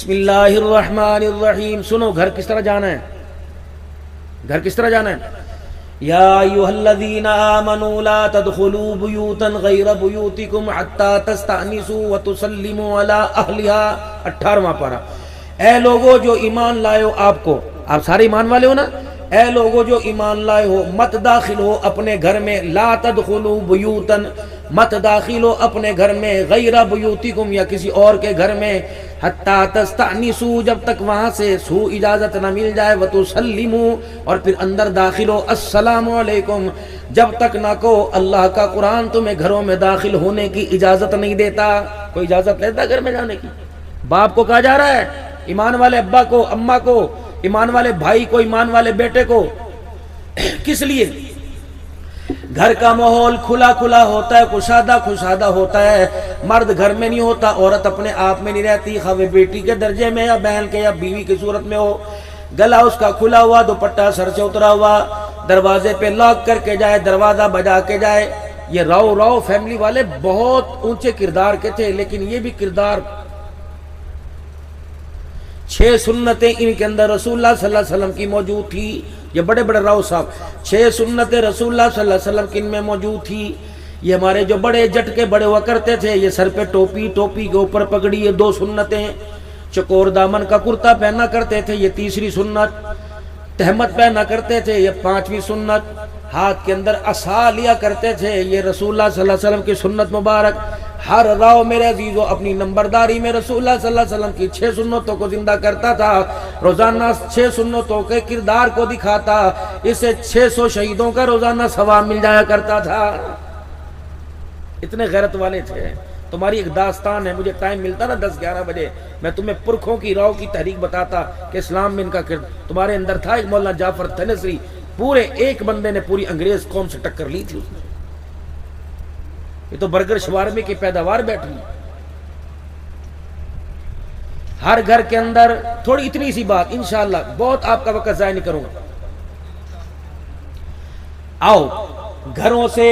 بسم اللہ الرحمن الرحیم. سنو گھر کس طرح جانا ہے, گھر کس طرح جانا ہے. یا ایھا الذین آمنوا لا تدخلوا بیوتا غیر بیوتکم حتی تستأنسوا وتسلموا علی اہلها. 18واں پارہ. اے لوگو جو ایمان لائے ہو, آپ سارے ایمان والے ہو نا, اے لوگو جو ایمان لائے ہو مت داخل ہو اپنے گھر میں, لا تدخلوا بیوتا مت داخل ہو اپنے گھر میں, غیر بیوتکم یا کسی اور کے گھر میں, حتی تستأنسوا جب تک وہاں سے سو اجازت نہ مل جائے, وتسلموا اور پھر اندر داخل ہو, السلام علیکم جب تک نہ کو. اللہ کا قرآن تمہیں گھروں میں داخل ہونے کی اجازت نہیں دیتا. کوئی اجازت لیتا گھر میں جانے کی؟ باپ کو کہا جا رہا ہے, ایمان والے ابا کو, اماں کو, ایمان والے بھائی کو, ایمان والے بیٹے کو. کس لیے؟ گھر کا ماحول کھلا کھلا ہوتا ہے, کشادہ کشادہ ہوتا ہے. مرد گھر میں نہیں ہوتا, عورت اپنے آپ میں نہیں رہتی, خواہ بیٹی کے درجے میں یا بہن کے یا بیوی کی صورت میں ہو. گلا اس کا کھلا ہوا, دوپٹہ سر سے اترا ہوا, دروازے پہ لاک کر کے جائے, دروازہ بجا کے جائے. یہ راؤ فیملی والے بہت اونچے کردار کے تھے, لیکن یہ بھی کردار 6 سنتیں ان کے اندر رسول اللہ صلی اللہ علیہ وسلم کی موجود تھی. یہ بڑے بڑے راؤ صاحب, 6 سنتیں رسول اللہ صلی اللہ علیہ وسلم کی ان میں موجود تھی. یہ ہمارے جو بڑے جٹکے بڑے ہوا کرتے تھے, یہ سر پہ ٹوپی, ٹوپی کے اوپر پگڑی, یہ 2 سنتیں. چکور دامن کا کرتا پہنا کرتے تھے, یہ 3ری سنت. تہمت پہنا کرتے تھے, یہ 5ویں سنت. ہاتھ کے اندر عصا لیا کرتے تھے, یہ رسول اللہ صلی اللہ علیہ وسلم کی سنت مبارک. ہر راؤ میرے عزیزو اپنی نمبرداری میں رسول اللہ صلی اللہ علیہ وسلم کی 6 سنتوں کو زندہ کرتا تھا. روزانہ 6 سنتوں کے کردار کو دکھاتا. اسے 600 شہیدوں کا روزانہ ثواب مل جایا کرتا تھا. اتنے غیرت والے تھے. تمہاری ایک داستان ہے, مجھے ٹائم ملتا نا 10-11 بجے, میں تمہیں پرکھوں کی راؤ کی تحریک بتاتا کہ اسلام میں ان کا تمہارے اندر تھا. ایک مولانا جعفر تھنسری, پورے ایک بندے نے پوری انگریز قوم سے ٹکر لی تھی. یہ تو برگر شوارمے کی پیداوار بیٹھی. ہر گھر کے اندر تھوڑی اتنی سی بات, انشاءاللہ بہت آپ کا وقت ضائع نہیں کروں گا. آؤ گھروں سے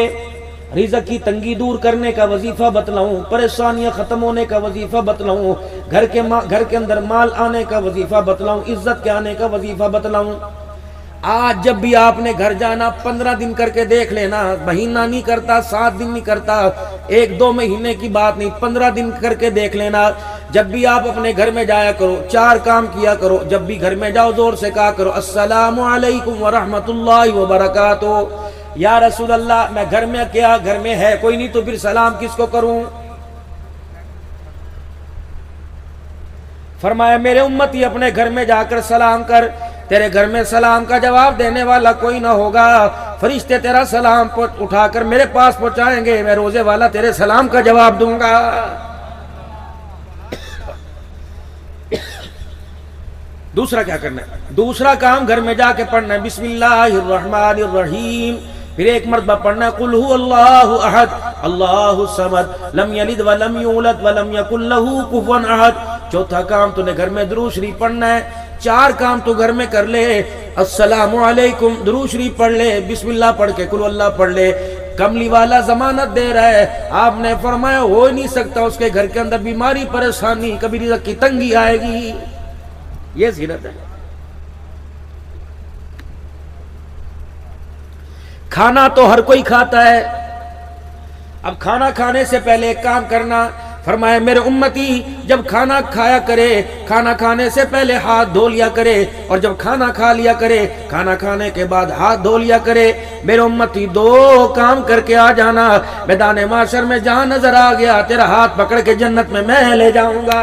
رزق کی تنگی دور کرنے کا وظیفہ بتلاؤں, پریشانیاں ختم ہونے کا وظیفہ بتلاؤں, گھر کے اندر مال آنے کا وظیفہ بتلاؤں, عزت کے آنے کا وظیفہ بتلاؤں. آج جب بھی آپ نے گھر جانا 15 دن کر کے دیکھ لینا, مہینہ نہیں کرتا, 7 دن نہیں کرتا, 1-2 مہینے کی بات نہیں, 15 دن کر کے دیکھ لینا. جب بھی آپ اپنے گھر میں جایا کرو 4 کام کیا کرو. جب بھی گھر میں جاؤ زور سے کہا کرو السلام علیکم ورحمۃ اللہ وبرکاتہ. یا رسول اللہ میں گھر میں کیا, گھر میں ہے کوئی نہیں تو پھر سلام کس کو کروں؟ فرمایا میرے امتی اپنے گھر میں جا کر سلام کر, تیرے گھر میں سلام کا جواب دینے والا کوئی نہ ہوگا. فرشتے تیرا سلام اٹھا کر میرے پاس پہنچائیں گے, میں روزے والا تیرے سلام کا جواب دوں گا. دوسرا کیا کرنا ہے؟ دوسرا کام گھر میں جا کے پڑھنا ہے بسم اللہ الرحمن الرحیم. پھر ایک مرتبہ پڑھنا ہے قل هو اللہ احد اللہ الصمد لم یلد ولم یولد ولم یکن لہ کفوا احد. چوتھا کام تو نے گھر میں درود شریف پڑھنا ہے. 4 کام تو گھر میں کر لے, السلام علیکم درود شریف پڑھ لے, بسم اللہ پڑھ کے قل اللہ پڑھ لے. کملی والا ضمانت دے رہا ہے, آپ نے فرمایا ہو ہی نہیں سکتا اس کے گھر کے اندر بیماری پریشانی کبھی رزق کی تنگی آئے گی. یہ سیرت ہے. کھانا تو ہر کوئی کھاتا ہے. اب کھانا کھانے سے پہلے ایک کام کرنا, فرمایا میرے امتی جب کھانا کھایا کرے, کھانا کھانے سے پہلے ہاتھ دھو لیا کرے, اور جب کھانا کھا لیا کرے کھانا کھانے کے بعد ہاتھ دھو لیا کرے. میرے امتی 2 کام کر کے آ جانا, میدان محشر میں جہاں نظر آ گیا تیرا ہاتھ پکڑ کے جنت میں لے جاؤں گا.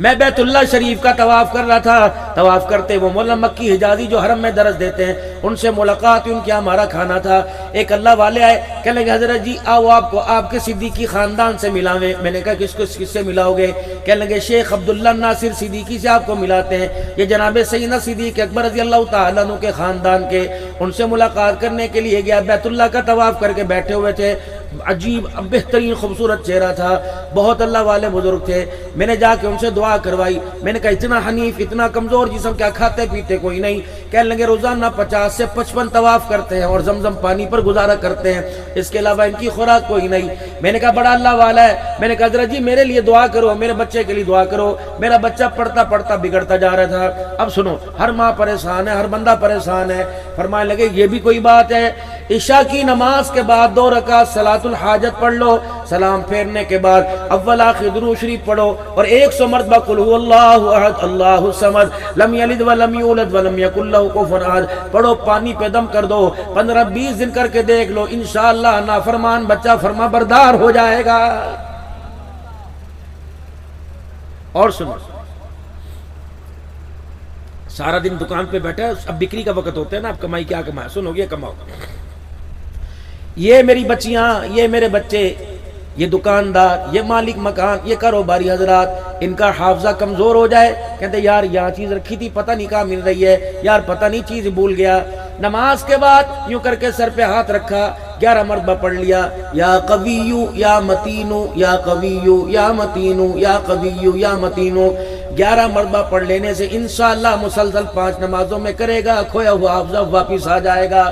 میں بیت اللہ شریف کا طواف کر رہا تھا, طواف کرتے وہ مولانا مکی حجازی جو حرم میں درس دیتے ہیں ان سے ملاقات ہوئی, ان کے ہمارا کھانا تھا. ایک اللہ والے آئے, کہنے لگے حضرت جی آؤ آپ کو آپ کے صدیقی خاندان سے ملاویں. میں نے کہا کس سے ملاؤ گے؟ کہنے لگے شیخ عبداللہ ناصر صدیقی سے آپ کو ملاتے ہیں, یہ جناب سیدنا صدیق اکبر رضی اللہ تعالیٰ عنہ کے خاندان کے. ان سے ملاقات کرنے کے لیے گیا, بیت اللہ کا طواف کر کے بیٹھے ہوئے تھے. عجیب بہترین خوبصورت چہرہ تھا، بہت اللہ والے بزرگ تھے. میں نے جا کے ان سے دعا کروائی. میں نے کہا اتنا حنیف اتنا کمزور جسم، کیا کھاتے پیتے کوئی نہیں؟ کہنے لگے روزانہ 50 سے 55 طواف کرتے ہیں اور زمزم پانی پر گزارا کرتے ہیں، اس کے علاوہ ان کی خوراک کوئی نہیں. میں نے کہا بڑا اللہ والا ہے. میں نے کہا ذرا جی میرے لیے دعا کرو، میرے بچے کے لیے دعا کرو. میرا بچہ پڑھتا پڑھتا بگڑتا جا رہا تھا. اب سنو، ہر ماں پریشان ہے، ہر بندہ پریشان ہے. فرمانے لگے یہ بھی کوئی بات ہے؟ عشاء کی نماز کے بعد 2 رکعت صلاۃ الحاجت پڑھ لو، سلام پھیرنے کے بعد اول آخر درود شریف پڑھو اور 100 مرتبہ قل هو اللہ احد اللہ الصمد لم یلد ولم یولد ولم یکن لہ کفوا احد پڑھو. پانی پہ دم کر دو، 15-20 دن کر کے دیکھ لو، انشاءاللہ نافرمان بچہ فرما بردار ہو جائے گا. اور سنو، سارا دن دکان پہ بیٹھا ہے، اب بکری کا وقت ہوتا ہے نا، اب کمائی کیا کمائے، سنو یہ کماؤ. یہ میری بچیاں، یہ میرے بچے، یہ دکاندار، یہ مالک مکان، یہ کاروباری حضرات، ان کا حافظہ کمزور ہو جائے، کہتے یار یہاں چیز رکھی تھی پتہ نہیں کہاں مل رہی ہے، یار پتہ نہیں چیز بھول گیا. نماز کے بعد یوں کر کے سر پہ ہاتھ رکھا، 11 مرتبہ پڑھ لیا، یا قویو یا متینو یا قویو یا متینو یا قویو یا متینو. 11 مرتبہ پڑھ لینے سے انشاءاللہ مسلسل 5 نمازوں میں کرے گا، کھویا ہوا حافظہ واپس آ جائے گا.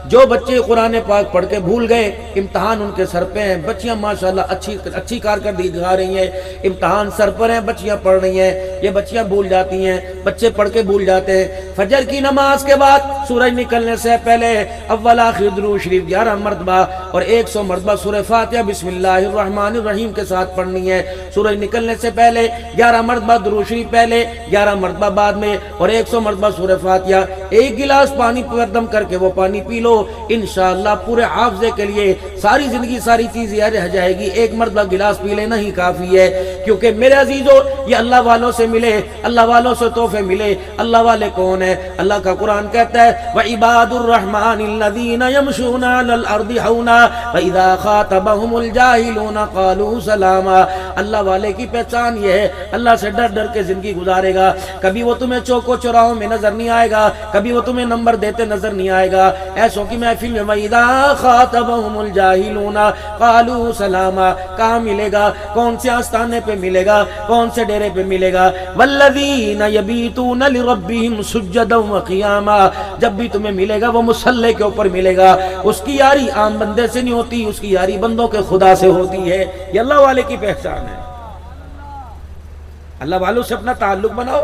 جو بچے قرآن پاک پڑھ کے بھول گئے، امتحان ان کے سر پہ ہیں. بچیاں ماشاءاللہ اچھی کارکردگی دکھا رہی ہیں، امتحان سر پر ہیں، بچیاں پڑھ رہی ہیں. یہ بچیاں بھول جاتی ہیں، بچے پڑھ کے بھول جاتے ہیں. فجر کی نماز کے بعد سورج نکلنے سے پہلے اول آخر درود شریف 11 مرتبہ اور 100 مرتبہ سورہ فاتحہ بسم اللہ الرحمن الرحیم کے ساتھ پڑھنی ہے. سورج نکلنے سے پہلے 11 مرتبہ درود شریف پہلے، 11 مرتبہ بعد میں اور 100 مرتبہ سورہ فاتحہ. 1 گلاس پانی پر دم کر کے وہ پانی پی لو، انشاءاللہ پورے حافظے کے لیے ساری زندگی ساری چیز یاد رہ جائے گی. 1 مرتبہ گلاس پی لینا ہی کافی ہے. کیونکہ میرے عزیزو یہ اللہ والوں سے ملے، اللہ والوں سے تحفے ملے. اللہ والے کون ہیں؟ اللہ کا قرآن کہتا ہے وَعِبَادُ الرَّحْمَنِ الَّذِينَ يَمْشُونَ عَلَى الْأَرْضِ هَوْنًا وَإِذَا خَاطَبَهُمُ الْجَاهِلُونَ قَالُوا سَلَامًا. اللہ والے کی پہچان یہ ہے، اللہ سے ڈر ڈر کے زندگی گزارے گا. کبھی وہ تمہیں چوکو چوراہوں میں نظر نہیں آئے گا، کبھی وہ تمہیں نمبر دیتے نظر نہیں آئے گا. ایسوں کی محفل میں وَإِذَا خَاطَبَهُمُ الْجَاهِلُونَ قَالُوا سَلَامًا. کہاں ملے گا؟ کون سے آستانے پہ ملے گا؟ کون سے ڈیرے پہ ملے گا؟ وَالَّذِينَ يَبِيتُونَ لِرَبِّهِمْ سُجَّدًا وَقِيَامًا. جب بھی تمہیں ملے گا وہ مصلی کے اوپر ملے گا. اس کی یاری عام بندے سے نہیں ہوتی، اس کی یاری بندوں کے خدا سے ہوتی ہے. یہ اللہ والے کی پہچان ہے. اللہ والوں سے اپنا تعلق بناؤ.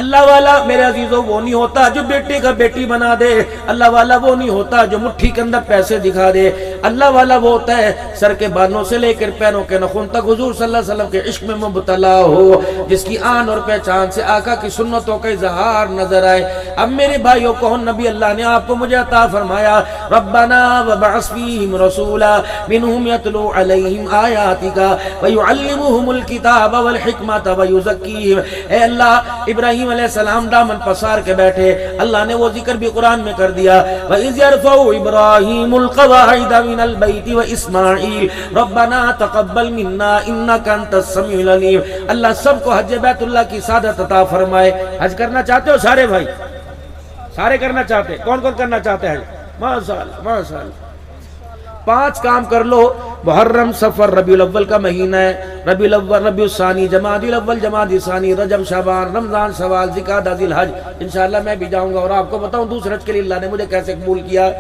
اللہ والا میرے عزیزوں وہ نہیں ہوتا جو بیٹے کا بیٹی بنا دے. اللہ والا وہ نہیں ہوتا جو مٹھی کے اندر پیسے دکھا دے. اللہ والا وہ ہوتا ہے سر کے بانوں سے لے کر پیروں کے نخون تک حضور صلی اللہ علیہ وسلم کے عشق میں مبتلا ہو، جس کی آن اور پہچان سے آقا کی سنتوں کا اظہار نظر آئے. اب میرے بھائیوں کون نبی اللہ نے آپ کو مجھے عطا فرمایا؟ ربنا وبعث فیہم رسولا منہم یتلو علیہم آیاتک ویعلمہم الکتاب والحکمت ویزکیہم. اے اللہ، ابراہیم علیہ السلام دامن پسار کے بیٹھے، اللہ نے وہ ذکر بھی قرآن میں کر دیا وَإِذْ يَرْفَعُ إِبْرَاهِيمُ الْقَوَاعِدَ مِنَ الْبَيْتِ وَإِسْمَاعِيلُ رَبَّنَا تَقَبَّلْ مِنَّا إِنَّكَ أَنْتَ السَّمِيعُ الْعَلِيمُ. اللہ سب کو حج بیت اللہ کی سعادت عطا فرمائے. حج کرنا چاہتے ہو سارے بھائی؟ سارے کرنا چاہتے ہیں؟ کون کون کرنا چاہتے ہیں؟ ماشاءاللہ ماشاءاللہ. 5 کام کر لو. محرم، صفر، ربیع الاول کا مہینہ ہے، ربیع الاول، ربیع الثانی، جمادی الاول، جمادی ثانی، رجب، شعبان، رمضان، شوال، ذوالقعدہ، ذی الحج. انشاءاللہ میں بھی جاؤں گا اور آپ کو بتاؤں دوسرے حج کے لیے اللہ نے مجھے کیسے قبول کیا.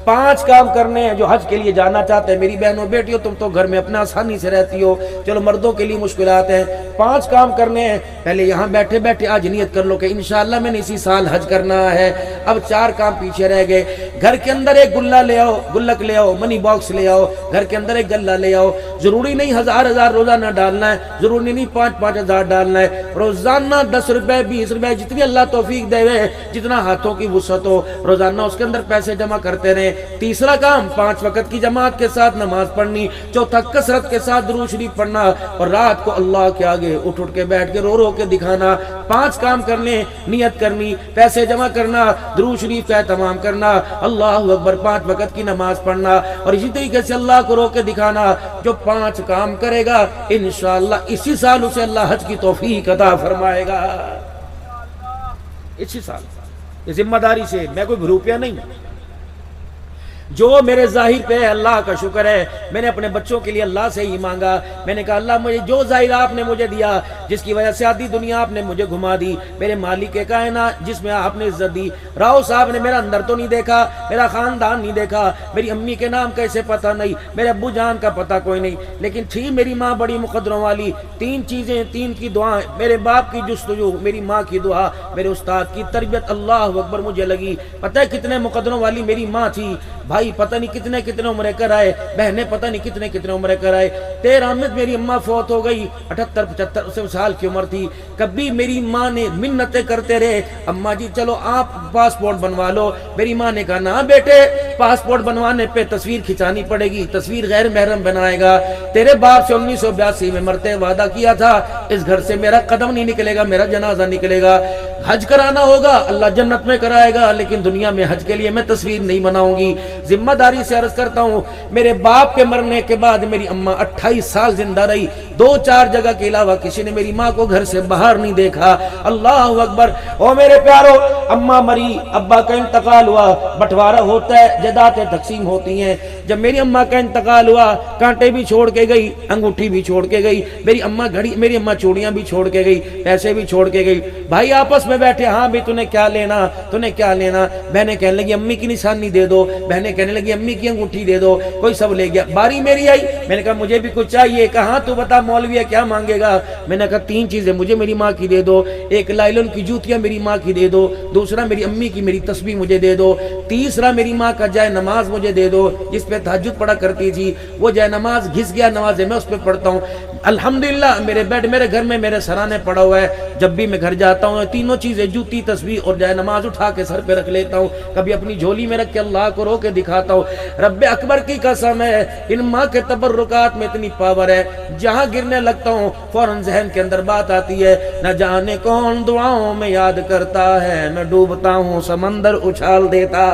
5 کام کرنے ہیں جو حج کے لیے جانا چاہتے ہیں. میری بہنوں بیٹیوں، تم تو گھر میں اپنا آسانی سے رہتی ہو، چلو مردوں کے لیے مشکلات ہیں. 5 کام کرنے ہیں. پہلے یہاں بیٹھے بیٹھے آج نیت کر لو کہ انشاءاللہ میں نے اسی سال حج کرنا ہے. اب 4 کام پیچھے رہ گئے. گھر کے اندر ایک گلہ لے آؤ، گلک لے آؤ، منی باکس لے آؤ، گھر کے اندر ایک گلہ لے آؤ. ضروری نہیں 1000 روزانہ ڈالنا ہے، ضروری نہیں 5 ہزار ڈالنا ہے. روزانہ 10 روپے 20 روپے جتنی اللہ توفیق دے وے، جتنا ہاتھوں کی وسعت ہو، روزانہ اس کے اندر پیسے جمع کرتے رہیں. تیسرا کام 5 وقت کی جماعت کے ساتھ نماز پڑھنی. چوتھا کثرت کے ساتھ درود شریف پڑھنا اور رات کو اللہ کے آگے اٹھ کے بیٹھ کے رو رو کے دکھانا. 5 کام کرنے، نیت کرنی، پیسے جمع کرنا، درود شریف کا اہتمام کرنا، اللہ اکبر، 5 وقت کی نماز پڑھنا اور اسی طریقے سے اللہ کو رو کے دکھانا. جو 5 کام کرے گا انشاءاللہ اسی سال اسے اللہ حج کی توفیق عطا فرمائے گا. اسی سال. یہ ذمہ داری سے، میں کوئی روپیہ نہیں. جو میرے ظاہر پہ ہے اللہ کا شکر ہے، میں نے اپنے بچوں کے لیے اللہ سے ہی مانگا، میں نے کہا اللہ مجھے جو ظاہر آپ نے مجھے دیا، جس کی وجہ سے آدھی دنیا آپ نے مجھے گھما دی، میرے مالک کائنات جس میں آپ نے عزت دی، راؤ صاحب نے میرا اندر تو نہیں دیکھا، میرا خاندان نہیں دیکھا، میری امی کے نام کیسے پتہ نہیں، میرے ابو جان کا پتہ کوئی نہیں، لیکن تھی میری ماں بڑی مقدروں والی، تین چیزیں، تین کی دعائیں، میرے باپ کی جستجو، میری ماں کی دعا، میرے استاد کی تربیت، اللہ اکبر مجھے لگی، پتہ ہے کتنے مقدروں والی میری ماں تھی، بھائی پتہ نہیں کتنے کتنے عمریں کر آئے، بہنیں پتہ نہیں کتنے کتنے عمریں کر آئے، 13 میں میری اماں فوت ہو گئی، 78-75 سال کی عمر تھی، کبھی میری ماں نے منتیں کرتے رہے، اماں جی چلو آپ پاسپورٹ بنوا لو، میری ماں نے کہا نہ بیٹے پاسپورٹ بنوانے پہ تصویر کھچانی پڑے گی، تصویر غیر محرم بنائے گا، تیرے باپ سے 1982 میں مرتے وعدہ کیا تھا اس گھر سے میرا قدم نہیں نکلے گا، میرا جنازہ نکلے گا، حج کرانا ہوگا اللہ جنت میں کرائے گا، لیکن دنیا میں حج کے لیے میں تصویر نہیں بناؤں گی، ذمہ داری سے عرض کرتا ہوں میرے باپ کے مرنے کے بعد میری اماں 28 سال زندہ رہی، 2-4 جگہ کے علاوہ کسی نے میری ماں کو گھر سے باہر نہیں دیکھا، اللہ اکبر۔ او میرے پیارو، اماں مری، ابا کا انتقال ہوا، بٹوارہ ہوتا ہے، جائیدادیں تقسیم ہوتی ہیں، جب میری اماں کا انتقال ہوا کانٹے بھی چھوڑ کے گئی، انگوٹھی بھی چھوڑ کے گئی، میری اماں چوڑیاں بھی چھوڑ کے گئی، پیسے بھی چھوڑ کے گئی، بھائی آپس میں بیٹھے، ہاں بھی تو نے کیا لینا، تو نے کیا لینا، بہنیں کہنے لگی امی کی نشانی دے دو، بہنیں کہنے لگی امی کی انگوٹھی دے دو، کوئی سب لے گیا، باری میری آئی، میں نے کہا مجھے بھی کچھ چاہیے، کہاں تو بتا مولوی ہے کیا مانگے گا، میں نے کہا 3 چیزیں مجھے میری ماں کی دے دو، ایک لائلن کی جوتیاں میری ماں کی دے دو، دوسرا میری امی کی میری تسبیح مجھے دے دو، تیسرا میری ماں کا جائے نماز مجھے دے دو جس پہ تہجد پڑھا کرتی تھی، وہ جائے نماز گھس گیا نماز میں اس پہ پڑھتا ہوں، الحمدللہ میرے بیڈ میرے گھر میں میرے سرانے پڑا ہوا ہے، جب بھی میں گھر جاتا ہوں تینوں چیزیں جوتی تسبیح اور جائے نماز اٹھا کے سر پہ رکھ لیتا ہوں، کبھی اپنی جھولی میں رکھ کے اللہ کو رو کے دکھاتا ہوں، رب اکبر کی قسم ہے ان ماں کے تبرکات میں اتنی پاور ہے، جہاں گرنے لگتا ہوں فوراً ذہن کے اندر بات آتی ہے، نہ جانے کون دعاؤں میں یاد کرتا ہے، میں ڈوبتا ہوں سمندر اچھال دیتا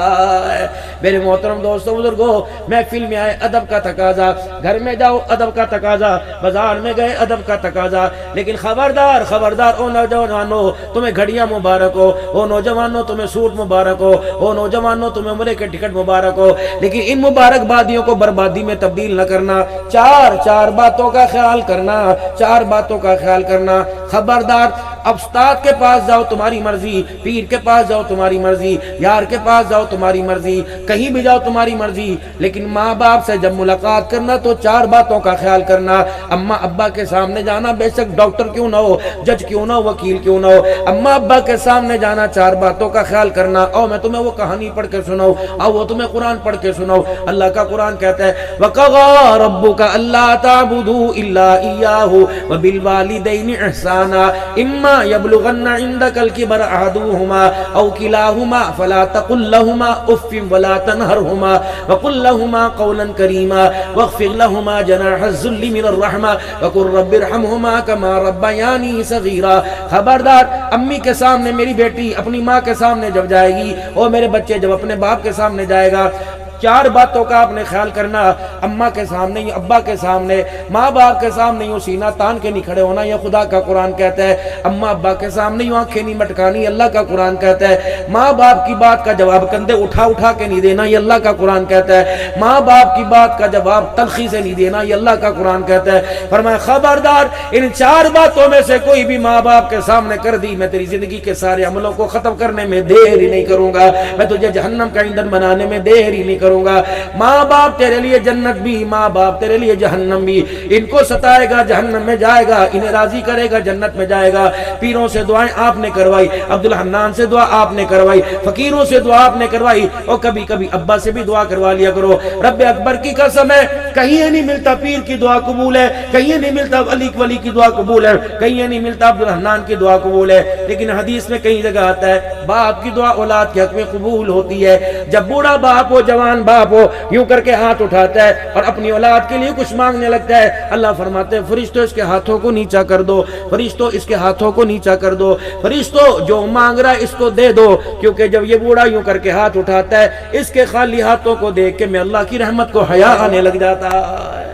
ہے۔ میرے محترم دوستوں بزرگوں، محفل میں آئے ادب کا تقاضا، گھر میں جاؤ ادب کا تقاضا، بازار میں گئے ادب کا تقاضا، لیکن خبردار خبردار او نوجوانوں تمہیں گھڑیاں مبارک ہو، او نوجوانوں تمہیں سوٹ مبارک ہو، او نوجوانوں تمہیں عمرے کے ٹکٹ مبارک ہو، لیکن ان مبارک بادیوں کو بربادی میں تبدیل نہ کرنا، چار باتوں کا خیال کرنا، 4 باتوں کا خیال کرنا، خبردار استاد کے پاس جاؤ تمہاری مرضی، پیر کے پاس جاؤ تمہاری مرضی، یار کے پاس جاؤ تمہاری مرضی، کہیں بھی جاؤ تمہاری مرضی، لیکن ماں باپ سے جب ملاقات کرنا تو 4 باتوں کا خیال کرنا، اماں ابا کے سامنے جانا بے شک ڈاکٹر کیوں نہ ہو، جج کیوں نہ ہو، وکیل کیوں نہ ہو، اماں ابا کے سامنے جانا 4 باتوں کا خیال کرنا، او میں تمہیں وہ کہانی پڑھ کے سناؤں، او وہ تمہیں قرآن پڑھ کے سناؤں، اللہ کا قرآن کہتا ہے وَقَضَىٰ رَبُّكَ أَلَّا تَعْبُدُوا إِلَّا إِيَّاهُ وَبِالْوَالِدَيْنِ إِحْسَانًا إِمَّا يَبْلُغَنَّ عِندَكَ الْكِبَرَ أَحَدُهُمَا أَوْ كِلَاهُمَا فَلَا تَقُل لَّهُمَا أُفٍّ وَلَا تَنْهَرْهُمَا وَقُل لَّهُمَا قَوْلًا كَرِيمًا وَاخْفِضْ لَهُمَا جَنَاحَ الذُّلِّ مِنَ الرَّحْمَةِ وَقُل رَّبِّ ارْحَمْهُمَا كَمَا رَبَّيَانِي صَغِيرًا۔ خبردار امی کے سامنے میری بیٹی اپنی ماں کے سامنے جب جائے گی، اور میرے بچے جب اپنے باپ کے سامنے جائے گا، 4 باتوں کا آپ نے خیال کرنا، اماں کے سامنے، ابا کے سامنے، ماں باپ کے سامنے یوں سینہ تان کے نہیں کھڑے ہونا، یہ خدا کا قرآن کہتا ہے، اماں ابا کے سامنے یوں آنکھیں نہیں مٹکانی، اللہ کا قرآن کہتا ہے، ماں باپ کی بات کا جواب کندھے اٹھا کے نہیں دینا، یہ اللہ کا قرآن کہتا ہے، ماں باپ کی بات کا جواب تلخی سے نہیں دینا، یہ اللہ کا قرآن کہتا ہے، فرمایا خبردار ان 4 باتوں میں سے کوئی بھی ماں باپ کے سامنے کر دی، میں تیری زندگی کے سارے عملوں کو ختم کرنے میں دیر ہی نہیں کروں گا، میں تجھے جہنم کا ایندھن بنانے میں دیر ہی نہیں کروں گا۔ ماں باپ تیرے لیے جنت بھی، ماں باپ تیرے لیے جہنم بھی، ان کو ستائے گا جہنم میں جائے گا، انہیں راضی کرے گا جنت میں جائے گا۔ پیروں سے دعائیں آپ نے کروائی، عبدالحنان سے دعا آپ نے کروائی، فقیروں سے دعا آپ نے کروائی، اور کبھی کبھی ابا سے بھی دعا کروا لیا کرو۔ رب اکبر کی قسم ہے کہیں نہیں ملتا پیر کی دعا قبول ہے، کہیں نہیں ملتا ولی کی دعا قبول ہے، کہیں نہیں ملتا عبدالحنان کی دعا قبول ہے، لیکن حدیث میں کئی جگہ آتا ہے باپ کی دعا اولاد کے حق میں قبول ہوتی ہے۔ جب بوڑھا باپ ہو، جوان باپ ہو، یوں کر کے ہاتھ اٹھاتا ہے اور اپنی اولاد کے لیے کچھ مانگنے لگتا ہے، اللہ فرماتے ہیں فرشتوں اس کے ہاتھوں کو نیچا کر دو، فرشتوں اس کے ہاتھوں کو نیچا کر دو، فرشتوں جو مانگ رہا ہے اس کو دے دو، کیونکہ جب یہ بوڑھا یوں کر کے ہاتھ اٹھاتا ہے اس کے خالی ہاتھوں کو دیکھ کے میں اللہ کی رحمت کو حیا آنے لگ جاتا ہے۔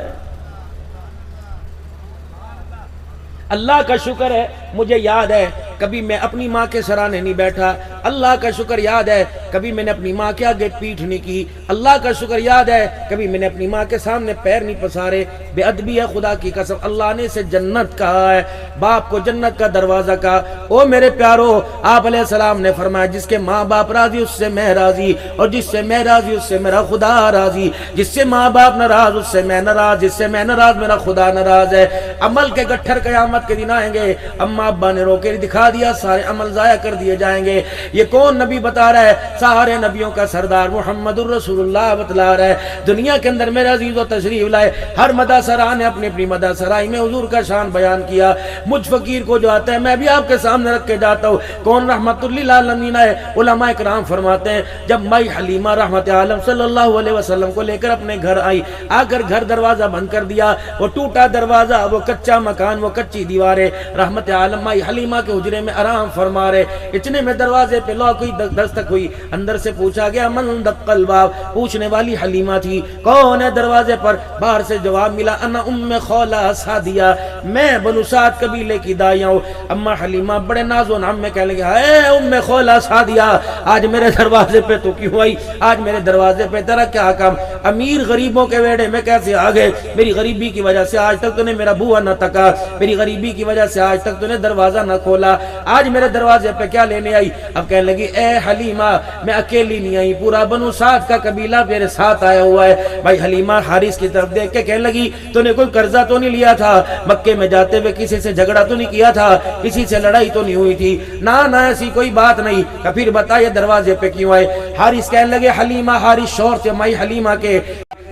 اللہ کا شکر ہے مجھے یاد ہے کبھی میں اپنی ماں کے سرانے نہیں بیٹھا، اللہ کا شکر یاد ہے کبھی میں نے اپنی ماں کے آگے پیٹھ نہیں کی، اللہ کا شکر یاد ہے کبھی میں نے اپنی ماں کے سامنے پیر نہیں پسارے۔ بے ادبی ہے خدا کی قسم، اللہ نے اسے جنت کہا ہے، باپ کو جنت کا دروازہ کہا۔ او میرے پیارو، آپ علیہ السلام نے فرمایا جس کے ماں باپ راضی اس سے میں راضی، اور جس سے میں راضی اس سے میرا خدا راضی، جس سے ماں باپ ناراض اس سے میں ناراض، جس سے میں ناراض میرا خدا ناراض ہے۔ عمل کے گٹھر قیامت کے دن آئیں گے، اما ابا نے رو کے دکھا دیا، سارے عمل ضائع کر دیے جائیں گے۔ یہ کون نبی بتا رہا ہے؟ سارے نبیوں کا سردار محمد الرسول اللہ بتلا رہا ہے۔ دنیا کے اندر میرے عزیز و تشریف لائے، ہر مدح سرا نے اپنی اپنی مدح سرائی میں حضور کا شان بیان کیا۔ مجھ فقیر کو جو آتا ہے میں بھی آپ کے سامنے رکھ کے جاتا ہوں، کون رحمت للعالمین ہے؟ علماء کرام فرماتے ہیں جب مائی حلیمہ رحمت عالم صلی اللہ علیہ وسلم کو لے کر اپنے گھر آئی، آ کر گھر دروازہ بند کر دیا، وہ ٹوٹا دروازہ، وہ کچا مکان، وہ کچی دیواریں، رحمت عالم مائی حلیمہ کے حجرے میں آرام فرما رہے۔ اتنے میں دروازے پہ لوگ کوئی دستک ہوئی، اندر سے پوچھا گیا من دق الباب، پوچھنے والی حلیمہ تھی، کون ہے دروازے پر؟ باہر سے جواب ملا انا ام خولہ سعدیہ، میں بنو سعد قبیلے کی داعیہ ہوں۔ اما حلیمہ بڑے ناز و نام میں کہنے لگے اے ام خولہ سعدیہ، آج میرے دروازے پہ تو کیوں آئی؟ آج میرے دروازے پہ تیرا کیا کام؟ امیر غریبوں کے ویڑے میں کیسے آ گئے؟ میری غریبی کی وجہ سے آج تک تو نے میرا بوا نہ تکا، میری غریبی کی وجہ سے آج تک تو نے دروازہ نہ کھولا، آج میرے دروازے پہ کیا لینے آئی؟ اب کہنے لگی اے حلیمہ میں اکیلی نہیں آئی، پورا بنو سعد کا قبیلہ میرے ساتھ آیا ہوا ہے۔ بھائی حلیمہ حارث کی طرف دیکھ کے کہنے لگی تو نے کوئی قرضہ تو نہیں لیا تھا؟ مکے میں جاتے ہوئے کسی سے جھگڑا تو نہیں کیا تھا؟ کسی سے لڑائی تو نہیں ہوئی تھی؟ نہ ایسی کوئی بات نہیں۔ پھر بتائیے دروازے پہ کیوں آئے؟ حارث کہنے لگے حلیمہ، حارث شور سے مائی حلیمہ کے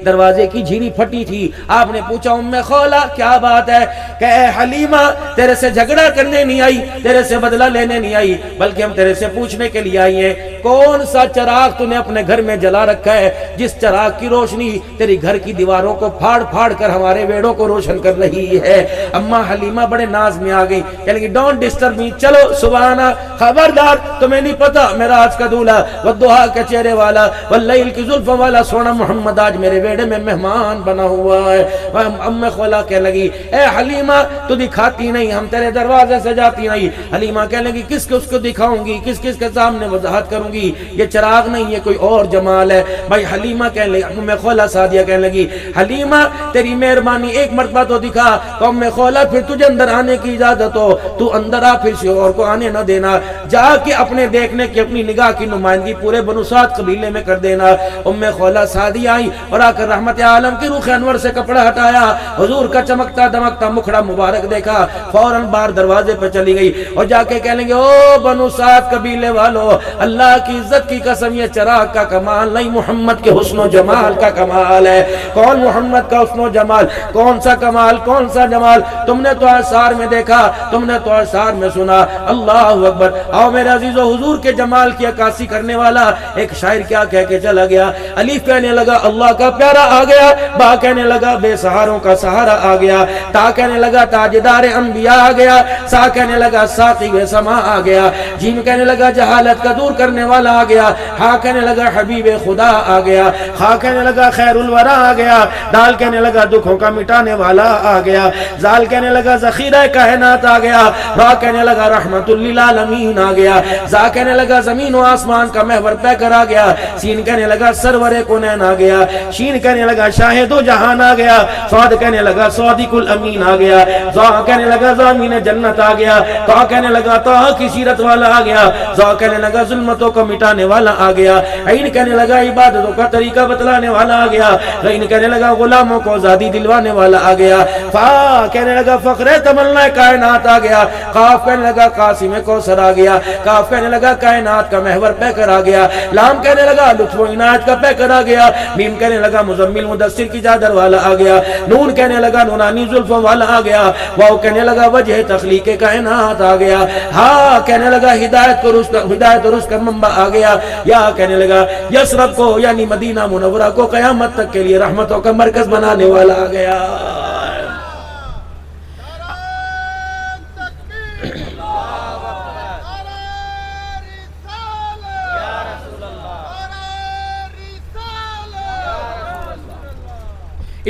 دروازے کی جھیری پھٹی تھی۔ آپ نے پوچھا ام خولہ کیا بات ہے؟ کہ اے حلیمہ تیرے سے جھگڑا کرنے نہیں آئی، تیرے سے بدلہ لینے نہیں آئی، بلکہ ہم تیرے سے پوچھنے کے لیے آئی ہیں کون سا چراغ تو نے اپنے گھر میں جلا رکھا ہے جس چراغ کی روشنی تیری گھر کی دیواروں کو پھاڑ پھاڑ کر ہمارے ویڑوں کو روشن کر رہی ہے؟ اما حلیمہ بڑے ناز میں آ گئی، کہنے لگی ڈونٹ ڈسٹرب می، چلو سبحانہ، خبردار تمہیں نہیں پتا میرا آج کا دولہا والضحیٰ کے چہرے والا واللیل کی زلفوں والا سونا محمد آج میرے بیڑے میں مہمان بنا ہوا ہے۔ ام خولہ کہنے لگی اے حلیمہ تو دکھاتی نہیں، ہم تیرے دروازے سے جاتی نہیں۔ حلیمہ کہنے لگی کس کو اس کو دکھاؤں گی، کس کس کے سامنے وضاحت کروں گی؟ یہ چراغ نہیں، یہ کوئی اور جمال ہے۔ بھائی حلیمہ کہنے لگی، ام خولہ سعدیہ کہنے لگی حلیمہ تیری مہربانی ایک مرتبہ تو دکھا۔ تو ام خولہ پھر تجھے اندر آنے کی اجازت ہو تو اندر آ، پھر سے اور کو آنے نہ دینا، جا کے اپنے دیکھنے کی اپنی نگاہ کی نمائندگی پورے بنو سعد قبیلے میں کر دینا۔ ام خولہ سعدیہ آئی اور آ کر رحمت عالم کی رخ انور سے کپڑا ہٹایا، حضور کا چمکتا دمکتا مکھڑا مبارک دیکھا، فوراً باہر دروازے پہ چلی گئی اور جا کے کہنے لگے او بنو سعد قبیلے والو، اللہ کی عزت کی قسم یہ چراغ کا کمال نہیں، محمد کے حسن و جمال کا کمال ہے۔ کون محمد کا حسن و جمال؟ کون سا کمال، کون سا جمال؟ تم نے تو آثار میں دیکھا، تم نے تو آثار میں سنا، اللہ اکبر۔ آؤ میرے عزیزو، حضور کے جمال کی عکاسی کرنے والا ایک شاعر کیا کہہ کے چلا گیا؟ الف کہنے لگا اللہ کا پیارا آ گیا، با کہنے لگا بے سہاروں کا سہارا آ گیا، تا کہنے لگا تاجدار انبیاء آ گیا، سا کہنے لگا ساقی و سما آ گیا، جیم کہنے لگا جہالت کا دور کرنے والا آ گیا، ہا کہنے لگا حبیب خدا آ گیا، خا کہنے لگا خیر الورا آ گیا، دال کہنے لگا دکھوں کا مٹانے والا آ گیا، زال کہنے لگا ذخیرہ کائنات آ گیا، را کہنے لگا رحمت للعالمین آ گیا، زا کہنے لگا زمین و آسمان کا محور پہ کر آ گیا، سین کہنے لگا سرور کونین آ گیا، شین کہنے لگا شاہد و جہان آ گیا، سعد کہنے لگا صادق الامین آ گیا، زا کہنے لگا زامین جنت آ گیا، تا کہنے لگا طہ کی سیرت والا آ گیا، زا کہنے لگا ظلمتوں کو مٹانے والا آ گیا، عین کہنے لگا عبادتوں کا طریقہ بتلانے والا آ گیا، غین کہنے لگا غلاموں کو آزادی دلوانے والا آ گیا، فا کہنے لگا فخر تمنا کائنات آ گیا، قاف کہنے لگا قاسم کوثر آ گیا، کاف کہنے لگا کائنات کا محور پہ کر آ گیا، لام کہنے لگا لطف و عنایت کا پہ کر آ گیا، میم کہنے لگا مزمل مدثر کی چادر والا آ گیا، نون کہنے لگا نورانی زلفوں والا آ گیا، واو کہنے لگا وجہ تخلیق کائنات آ گیا، ہا کہنے لگا ہدایت اور رزق کا منبع آ گیا، یا کہنے لگا یثرب کو یعنی مدینہ منورہ کو قیامت تک کے لیے رحمتوں کا مرکز بنانے والا آ گیا۔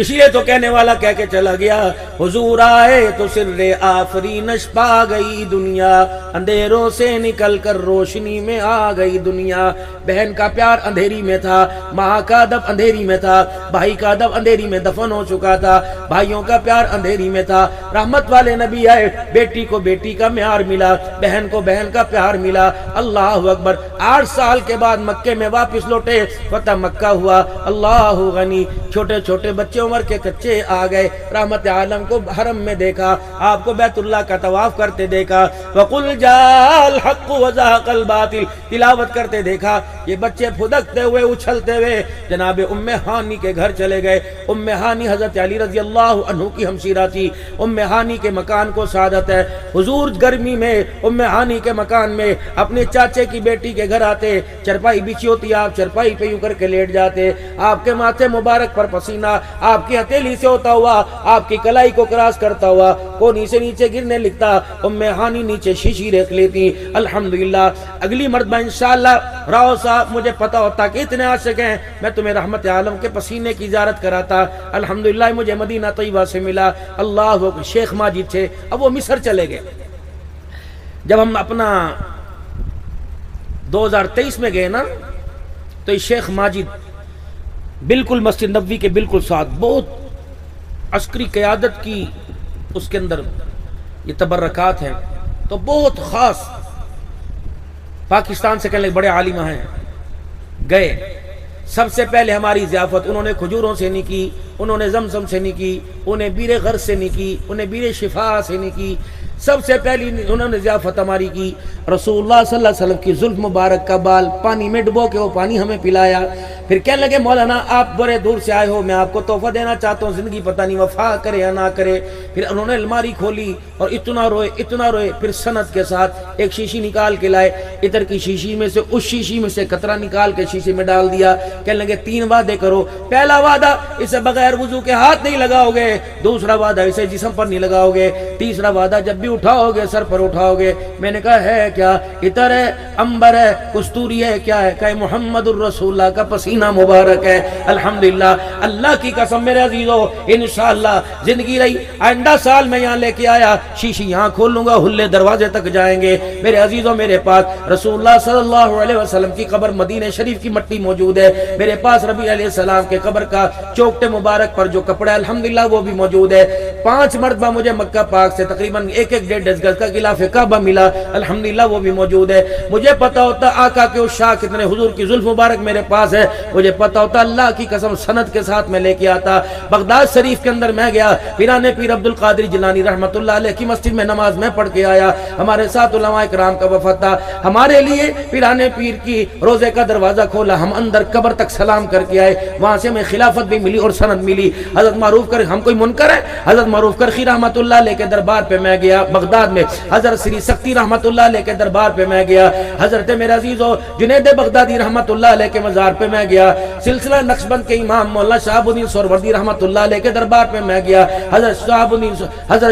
اس لیے تو کہنے والا کہہ کے چلا گیا، حضور آئے تو سر آفرینش پا گئی دنیا، اندھیروں سے نکل کر روشنی میں آ گئی دنیا۔ بہن کا پیار اندھیری میں تھا، ماں کا ادب اندھیری میں تھا، بھائی کا ادب اندھیری میں دفن ہو چکا تھا، بھائیوں کا پیار اندھیری میں تھا۔ رحمت والے نبی آئے، بیٹی کو بیٹی کا پیار ملا، بہن کو بہن کا پیار ملا۔ اللہ اکبر۔ 8 سال کے بعد مکے میں واپس لوٹے، فتح مکہ ہوا۔ اللہ غنی، چھوٹے چھوٹے بچے عمر کے کچے آ گئے۔ رحمت عالم کو حرم میں دیکھا، آپ کو بیت اللہ کا طواف کرتے دیکھا۔ وَقُلْ جَاءَ الْحَقُّ وَزَهَقَ الْبَاطِلُ تلاوت کرتے دیکھا۔ یہ بچے پھدکتے ہوئے اچھلتے ہوئے جناب ام ہانی کے گھر چلے گئے۔ ام ہانی حضرت علی رضی اللہ عنہ کی ہمشیرہ تھی۔ ام ہانی کے مکان کو سعادت ہے، حضور گرمی میں ام ہانی کے مکان میں اپنے چاچے کی بیٹی کے گھر آتے، چرپائی بچھی ہوتی، آپ چرپائی پہ یوں کر کے لیٹ جاتے، آپ کے ماتھے مبارک پر پسینہ آپ کی ہتھیلی سے ہوتا ہوا آپ کی کلائی کو کراس کرتا ہوا کونی سے نیچے گرنے لگتا۔ ام ہانی نیچے شیشی رکھ لیتی۔ الحمدللہ اگلی مرتبہ انشاءاللہ راؤ صاحب مجھے پتا ہوتا کہ اتنے عاشق ہیں، میں تمہیں رحمت عالم کے پسینے کی زیارت کراتا۔ الحمدللہ مجھے مدینہ طیبہ سے ملا۔ اللہ شیخ ماجد تھے، اب وہ مصر چلے گئے۔ جب ہم اپنا 2023 میں گئے نا تو شیخ ماجد بالکل مسجد نبوی کے بالکل ساتھ، بہت عسکری قیادت کی اس کے اندر یہ تبرکات ہیں، تو بہت خاص پاکستان سے کہنے لگے بڑے عالم ہیں۔ گئے، سب سے پہلے ہماری ضیافت انہوں نے کھجوروں سے نہیں کی، انہوں نے زمزم سے نہیں کی، انہیں بیر غرض سے نہیں کی، انہیں بیر شفا سے نہیں کی، سب سے پہلی انہوں نے ضیافت ہماری کی۔ رسول اللہ صلی اللہ علیہ وسلم کی زلف مبارک کا بال پانی میں ڈبو کے وہ پانی ہمیں پلایا۔ پھر کہنے لگے مولانا آپ بڑے دور سے آئے ہو، میں آپ کو تحفہ دینا چاہتا ہوں، زندگی پتہ نہیں وفا کرے یا نہ کرے۔ پھر انہوں نے الماری کھولی اور اتنا روئے، پھر سند کے ساتھ ایک شیشی نکال کے لائے، ادھر کی شیشی میں سے اس شیشی میں سے قطرہ نکال کے شیشے میں ڈال دیا۔ کہنے لگے 3 وعدے کرو، پہلا وعدہ اسے بغیر وضو کے ہاتھ نہیں لگاؤ گے، دوسرا وعدہ اسے جسم پر نہیں لگاؤ گے، تیسرا وعدہ جب بھی اٹھاؤ گے سر پر اٹھاؤ گے۔ میں نے کہا ہے کیا؟ عطر ہے، عنبر ہے، کستوری ہے، کیا ہے؟ کہ محمد الرسول اللہ کا پسینہ مبارک ہے۔ الحمدللہ اللہ کی قسم میرے عزیزو، انشاءاللہ زندگی رہی آئندہ سال میں یہاں لے کے آیا، شیشی یہاں کھول لوں گا، ہلے دروازے تک جائیں گے۔ میرے عزیزو میرے پاس رسول اللہ صلی اللہ علیہ وسلم کی قبر مدینہ شریف کی مٹی موجود ہے، میرے پاس ربیع علیہ السلام کے قبر کا چوکٹے مبارک پر جو کپڑا ہے الحمدللہ وہ بھی موجود ہے۔ 5 مرتبہ مجھے مکہ پاک سے تقریباً 1-1.5 گز کا غلاف کعبہ ملا، الحمدللہ وہ بھی موجود ہے۔ مجھے پتا ہوتا آقا کے عشاق کتنے، حضور کی زلف مبارک میرے پاس ہے، مجھے پتا ہوتا اللہ کی قسم سند کے ساتھ میں لے کے آتا۔ بغداد شریف کے اندر میں گیا، پیران پیر عبد القادر جیلانی رحمت اللہ علیہ کی مسجد میں نماز میں پڑھ کے آیا، ہمارے ساتھ علماء کرام کا وفد تھا، ہمارے لیے پیران پیر کی روزے کا دروازہ کھولا، ہم اندر قبر تک سلام کر کے آئے، وہاں سے ہمیں خلافت بھی ملی اور سند ملی۔ حضرت معروف کر، ہم کوئی منکر ہے؟ حضرت معروف کرخی رحمت اللہ علیہ کے دربار پہ میں گیا بغداد میں، حضرت سری سختی رحمت اللہ علیہ کے دربار پہ میں گیا، حضرت میرے عزیزو جنید بغدادی رحمت اللہ علیہ کے مزار پہ میں گیا، سلسلہ نقشبند کے امام مولانا شہاب الدین سہروردی رحمت اللہ علیہ کے دربار پہ میں گیا، حضرت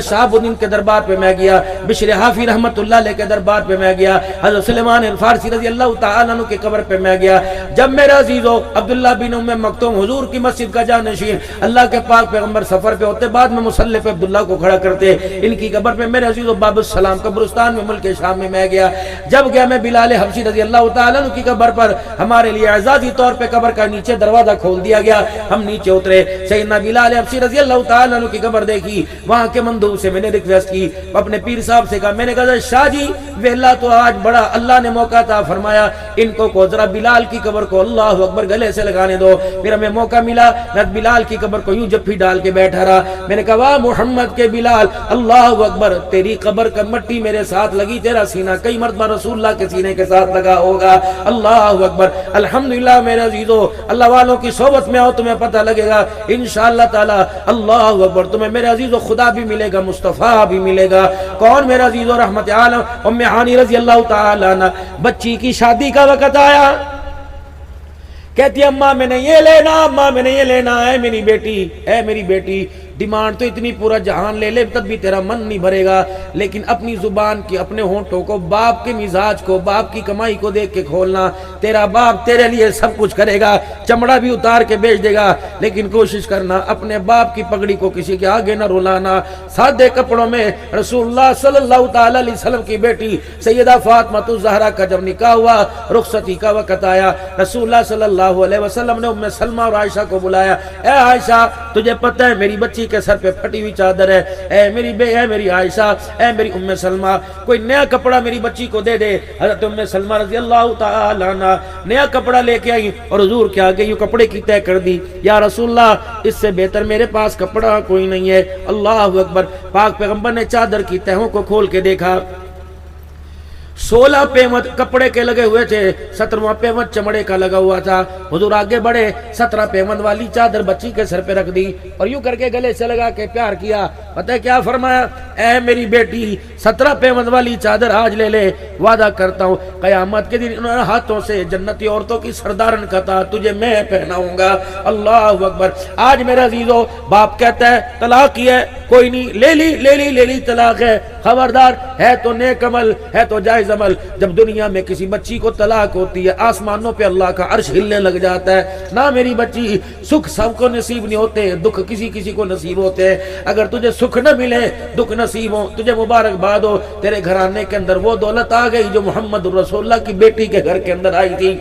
شہاب الدین کے دربار پہ میں گیا، بشر حافی رحمت اللہ علیہ کے دربار پہ میں گیا، حضرت سلیمان الفارسی رضی اللہ تعالیٰ عنہ کی قبر پہ میں گیا۔ جب میرے عزیزو عبداللہ بن ام مکتوم حضور کی مسجد کا جانشین، اللہ کے پاک پیغمبر سفر پہ ہوتے، بعد میں مصلی پہ عبداللہ کو کھڑا کرتے، ان کی قبر پہ میرے عزیزو باب السلام قبرستان میں ملک شام میں گیا۔ جب گیا میں بلال حبشی رضی اللہ تعالیٰ عنہ کی قبر پر، ہمارے لیے اعزازی طور پہ قبر کا نیچے دروازہ کھول دیا گیا، ہم نیچے اترے، سیدنا بلال حبشی رضی اللہ تعالیٰ عنہ کی قبر دیکھی، وہاں کے مندوب سے میں نے ریکویسٹ کی، اپنے پیر صاحب سے کہا، میں نے کہا شاہ جی ویلا تو آج بڑا اللہ نے موقع عطا فرمایا، ان کو ذرا بلال کی قبر کو اللہ اکبر گلے سے لگانے دو۔ پھر ہمیں موقع ملا، میں بلال کی قبر کو یوں جفی ڈال کے بیٹھا رہا، میں نے کہا واہ محمد کے بلال، اللہ اکبر، تیری قبر کا مٹی میرے ساتھ لگی، تیرا سینہ کئی مرتبہ رسول اللہ کے سینے کے ساتھ لگا ہوگا، اللہ اکبر۔ الحمدللہ میرے عزیزو، اللہ والوں کی صحبت میں آؤ تمہیں پتہ لگے گا انشاءاللہ تعالی، اللہ اکبر، تمہیں میرے عزیزو خدا بھی ملے گا، مصطفیٰ بھی ملے گا۔ کون میرے عزیزو؟ رحمت عالم ام ہانی رضی اللہ تعالی عنہ، بچی کی شادی کا وقت آیا، کہتی اماں میں نے یہ لینا، اماں میں نے یہ لینا، اے میری بیٹی ڈیمانڈ تو اتنی پورا جہان لے لے تب بھی تیرا من نہیں بھرے گا، لیکن اپنی زبان کی، اپنے ہونٹوں کو، باپ کے مزاج کو، باپ کی کمائی کو دیکھ کے کھولنا۔ تیرا باپ تیرے لیے سب کچھ کرے گا، چمڑا بھی اتار کے بیچ دے گا، لیکن کوشش کرنا اپنے باپ کی پگڑی کو کسی کے آگے نہ رلانا۔ سادے کپڑوں میں رسول اللہ صلی اللہ تعالی علیہ وسلم کی بیٹی سیدہ فاطمہ الزہرا کا جب نکاح ہوا، رخصتی کا وقت آیا، رسول اللہ صلی اللہ علیہ وسلم نے ام سلمہ اور عائشہ کو بلایا، اے عائشہ تجھے پتہ ہے میری بچی کے سر پہ پھٹی ہوئی چادر ہے، اے میری عائشہ، اے میری ام سلمہ، کوئی نیا کپڑا میری بچی کو دے دے۔ حضرت ام سلمہ رضی اللہ تعالی عنہ نیا کپڑا لے کے آئی اور حضور کے آگے یوں کپڑے کی طے کر دی، یا رسول اللہ اس سے بہتر میرے پاس کپڑا کوئی نہیں ہے۔ اللہ اکبر، پاک پیغمبر نے چادر کی تہوں کو کھول کے دیکھا، 16 پیوند کپڑے کے لگے ہوئے تھے، 17واں پیوند چمڑے کا لگا ہوا تھا۔ حضور آگے بڑھے، 17 پیوند والی چادر بچی کے سر پہ رکھ دی اور یوں کر کے گلے سے لگا کے پیار کیا۔ پتہ ہے کیا فرمایا؟ اے میری بیٹی 17 پیوند والی چادر آج لے لے، وعدہ کرتا ہوں قیامت کے دن ان ہاتھوں سے جنتی عورتوں کی سردارن کا تاج تجھے میں پہناؤں گا۔ اللہ اکبر۔ آج میرا عزیزو باپ کہتا ہے طلاق کی ہے، کوئی نہیں، لے لی طلاق ہے، خبردار ہے تو نیک عمل ہے تو جائز عمل۔ جب دنیا میں کسی بچی کو طلاق ہوتی ہے آسمانوں پہ اللہ کا عرش ہلنے لگ جاتا ہے۔ نہ میری بچی، سکھ سب کو نصیب نہیں ہوتے، دکھ کسی کو نصیب ہوتے ہیں۔ اگر تجھے سکھ نہ ملے، دکھ نصیب ہو، تجھے مبارکباد ہو، تیرے گھرانے کے اندر وہ دولت آ گئی جو محمد رسول اللہ کی بیٹی کے گھر کے اندر آئی تھی۔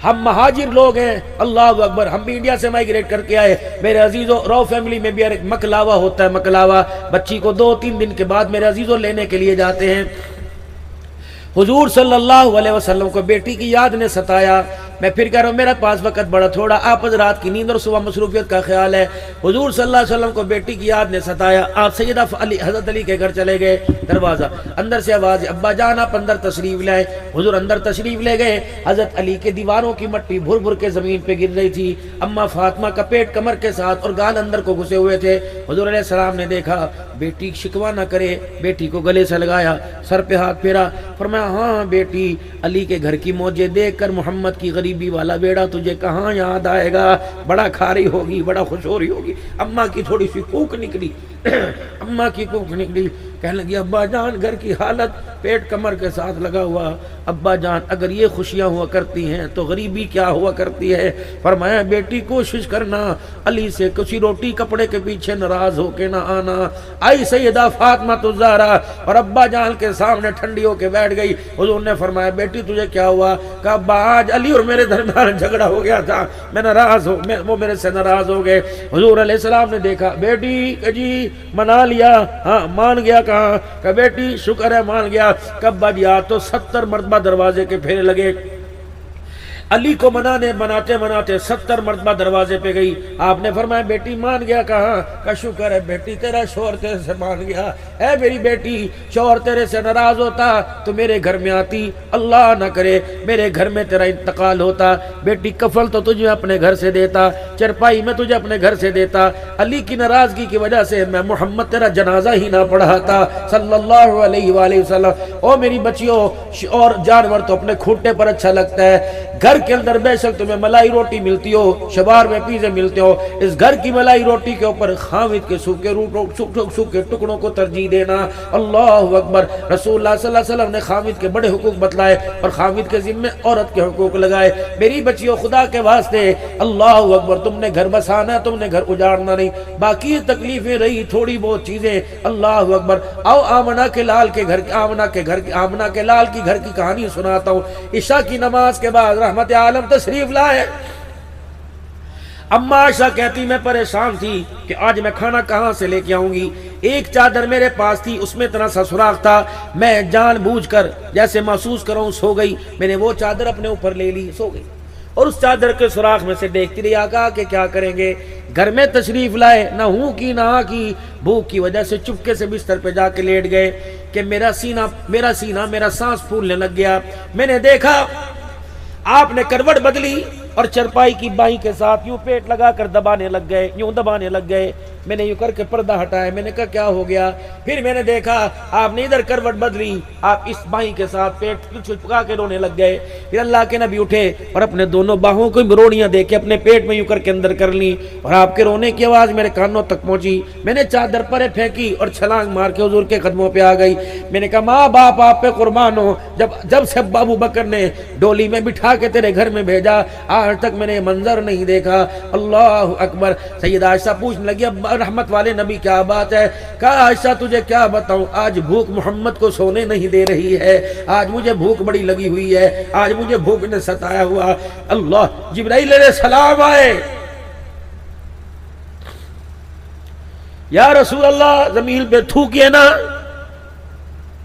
ہم مہاجر لوگ ہیں، اللہ اکبر، ہم بھی انڈیا سے مائگریٹ کر کے آئے۔ میرے عزیزوں رو فیملی میں بھی ایک مکلاوا ہوتا ہے، مکلاوا بچی کو 2-3 دن کے بعد میرے عزیزوں لینے کے لیے جاتے ہیں۔ حضور صلی اللہ علیہ وسلم کو بیٹی کی یاد نے ستایا۔ میں پھر کہہ رہا ہوں میرے پاس وقت بڑا تھوڑا، آپ رات کی نیند اور صبح مصروفیت کا خیال ہے۔ حضور صلی اللہ علیہ وسلم کو بیٹی کی یاد نے ستایا، آپ سیدہ حضرت علی کے گھر چلے گئے، دروازہ اندر سے آواز، ابا جان آپ اندر تشریف لائے۔ حضور اندر تشریف لے گئے، حضرت علی کے دیواروں کی مٹی بھر بھر کے زمین پہ گر رہی تھی، اما فاطمہ کا پیٹ کمر کے ساتھ اور گال اندر کو گھسے ہوئے تھے۔ حضور علیہ السلام نے دیکھا بیٹی شکوہ نہ کرے، بیٹی کو گلے سے لگایا، سر پہ ہاتھ پھیرا، فرمایا ہاں بیٹی، علی کے گھر کی موجیں دیکھ کر محمد کی غریبی والا بیڑا تجھے کہاں یاد آئے گا، بڑا کھاری ہوگی، بڑا خوش ہو رہی ہوگی۔ اماں کی تھوڑی سی کوک نکلی، اماں کی کوک نکلی، کہنے لگی ابا جان گھر کی حالت، پیٹ کمر کے ساتھ لگا ہوا، ابا جان اگر یہ خوشیاں ہوا کرتی ہیں تو غریبی کیا ہوا کرتی ہے۔ فرمایا بیٹی کوشش کرنا علی سے کسی روٹی کپڑے کے پیچھے ناراض ہو کے نہ آنا۔ آئی سیدہ فاطمہ الزہرا اور ابا جان کے سامنے ٹھنڈی ہو کے بیٹھ گئی۔ حضور نے فرمایا بیٹی تجھے کیا ہوا؟ کہا ابا آج علی اور میرے درمیان جھگڑا ہو گیا تھا، میں ناراض ہو، وہ میرے سے ناراض ہو گئے۔ حضور علیہ السلام نے دیکھا بیٹی جی منا لیا، ہاں مان گیا، کہاں کہ بیٹی شکر ہے مان گیا۔ کب بجیا تو 70 مرتبہ دروازے کے پھیرے لگے، علی کو مناتے 70 مرتبہ دروازے پہ گئی۔ آپ نے فرمایا بیٹی مان گیا، کہاں کہ شکر ہے بیٹی تیرا شوہر تیرے سے مان گیا۔ اے میری بیٹی شوہر تیرے سے ناراض ہوتا تو میرے گھر میں آتی، اللہ نہ کرے میرے گھر میں تیرا انتقال ہوتا، بیٹی کفل تو تجھے اپنے گھر سے دیتا، چرپائی میں تجھے اپنے گھر سے دیتا، علی کی ناراضگی کی وجہ سے میں محمد تیرا جنازہ ہی نہ پڑھاتا صلی اللہ علیہ وآلہ وسلم۔ او میری بچیوں، اور جانور تو اپنے کھوٹے پر اچھا لگتا ہے، گھر کے اندر بے شک تمہیں ملائی روٹی ملتی ہو، شبار میں پیزے ملتے ہو، اس گھر کی ملائی روٹی کے اوپر خامد کے سوکھے ٹکڑوں کو ترجیح دینا۔ اللہ اکبر۔ رسول اللہ صلی اللہ علیہ وسلم نے خامد کے بڑے حقوق بتلائے اور خامد کے ذمے عورت کے حقوق لگائے۔ میری بچیوں خدا کے واسطے اللہ اکبر، تم نے گھر بسانا ہے، تم نے گھر اجاڑنا نہیں، باقی تکلیفیں رہی تھوڑی بہت چیزیں، اللہ اکبر۔ آؤ آمنہ کے لال کے گھر کی گھر کی کہانی سناتا ہوں۔ عشاء کی نماز کے بعد رحمت عالم تشریف لائے، اما عائشہ کہتی میں پریشان تھی کہ آج میں کھانا کہاں سے لے کے آؤں گی۔ ایک چادر میرے پاس تھی، اس میں اتنا سا سوراخ تھا، میں جان بوجھ کر جیسے محسوس کروں سو گئی، میں نے وہ چادر اپنے اوپر لے لی، سو گئی، اور اس چادر کے سوراخ میں سے دیکھتی رہی۔ آقا کہ کیا کریں گے، گھر میں تشریف لائے، نہ ہوں کی نہ ہاں کی، بھوک کی وجہ سے چپکے سے بستر پہ جا کے لیٹ گئے کہ میرا سینہ سانس پھولنے لگ گیا۔ میں نے دیکھا آپ نے کروٹ بدلی اور چرپائی کی بائی کے ساتھ یوں پیٹ لگا کر دبانے لگ گئے، میں نے یوں کر کے پردہ ہٹایا، میں نے کہا کیا ہو گیا؟ پھر میں نے دیکھا آپ نے ادھر کروٹ بدلی، آپ اس بھائی کے ساتھ پیٹ چھپکا کے رونے لگ گئے۔ پھر اللہ کے نبی اٹھے اور اپنے دونوں باہوں کو مروڑیاں دے کے اپنے پیٹ میں یوں کر کے اندر کر لی، اور آپ کے رونے کی آواز میرے کانوں تک پہنچی۔ میں نے چادر پرے پھینکی اور چھلانگ مار کے حضور کے قدموں پہ آ گئی۔ میں نے کہا ماں باپ آپ پہ قربان ہو، جب سے ابو بکر نے ڈولی میں بٹھا کے تیرے گھر میں بھیجا آج تک میں نے یہ منظر نہیں دیکھا۔ اللہ اکبر۔ سیدہ عائشہ پوچھنے لگی ابا رحمت والے نبی کیا بات ہے؟ کہا عائشہ تجھے کیا بتاؤں، آج بھوک محمد کو سونے نہیں دے رہی ہے، آج مجھے بھوک بڑی لگی ہوئی ہے، آج مجھے بھوک نے ستایا ہوا۔ اللہ، جبرائیل علیہ السلام آئے، یا رسول اللہ زمین پہ تھوکیے نا۔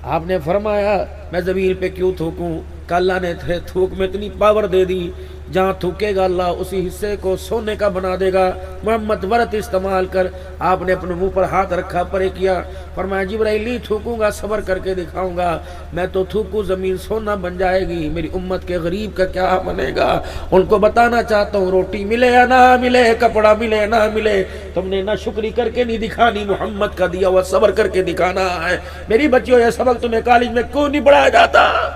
آپ نے فرمایا میں زمین پہ کیوں تھوکوں؟ کہ اللہ نے تھوک میں اتنی پاور دے دی، جہاں تھوکے گا اللہ اسی حصے کو سونے کا بنا دے گا۔ محمد ورت استعمال کر۔ آپ نے اپنے منہ پر ہاتھ رکھا، پرے کیا، فرمایا جبرائیل نہیں تھوکوں گا، صبر کر کے دکھاؤں گا، میں تو تھوکوں زمین سونا بن جائے گی، میری امت کے غریب کا کیا بنے گا؟ ان کو بتانا چاہتا ہوں روٹی ملے یا نہ ملے، کپڑا ملے یا نہ ملے، تم نے نہ شکری کر کے نہیں دکھانی، محمد کا دیا ہوا صبر کر کے دکھانا ہے۔ میری بچیوں یہ سبق تمہیں کالج میں کیوں نہیں پڑھایا جاتا؟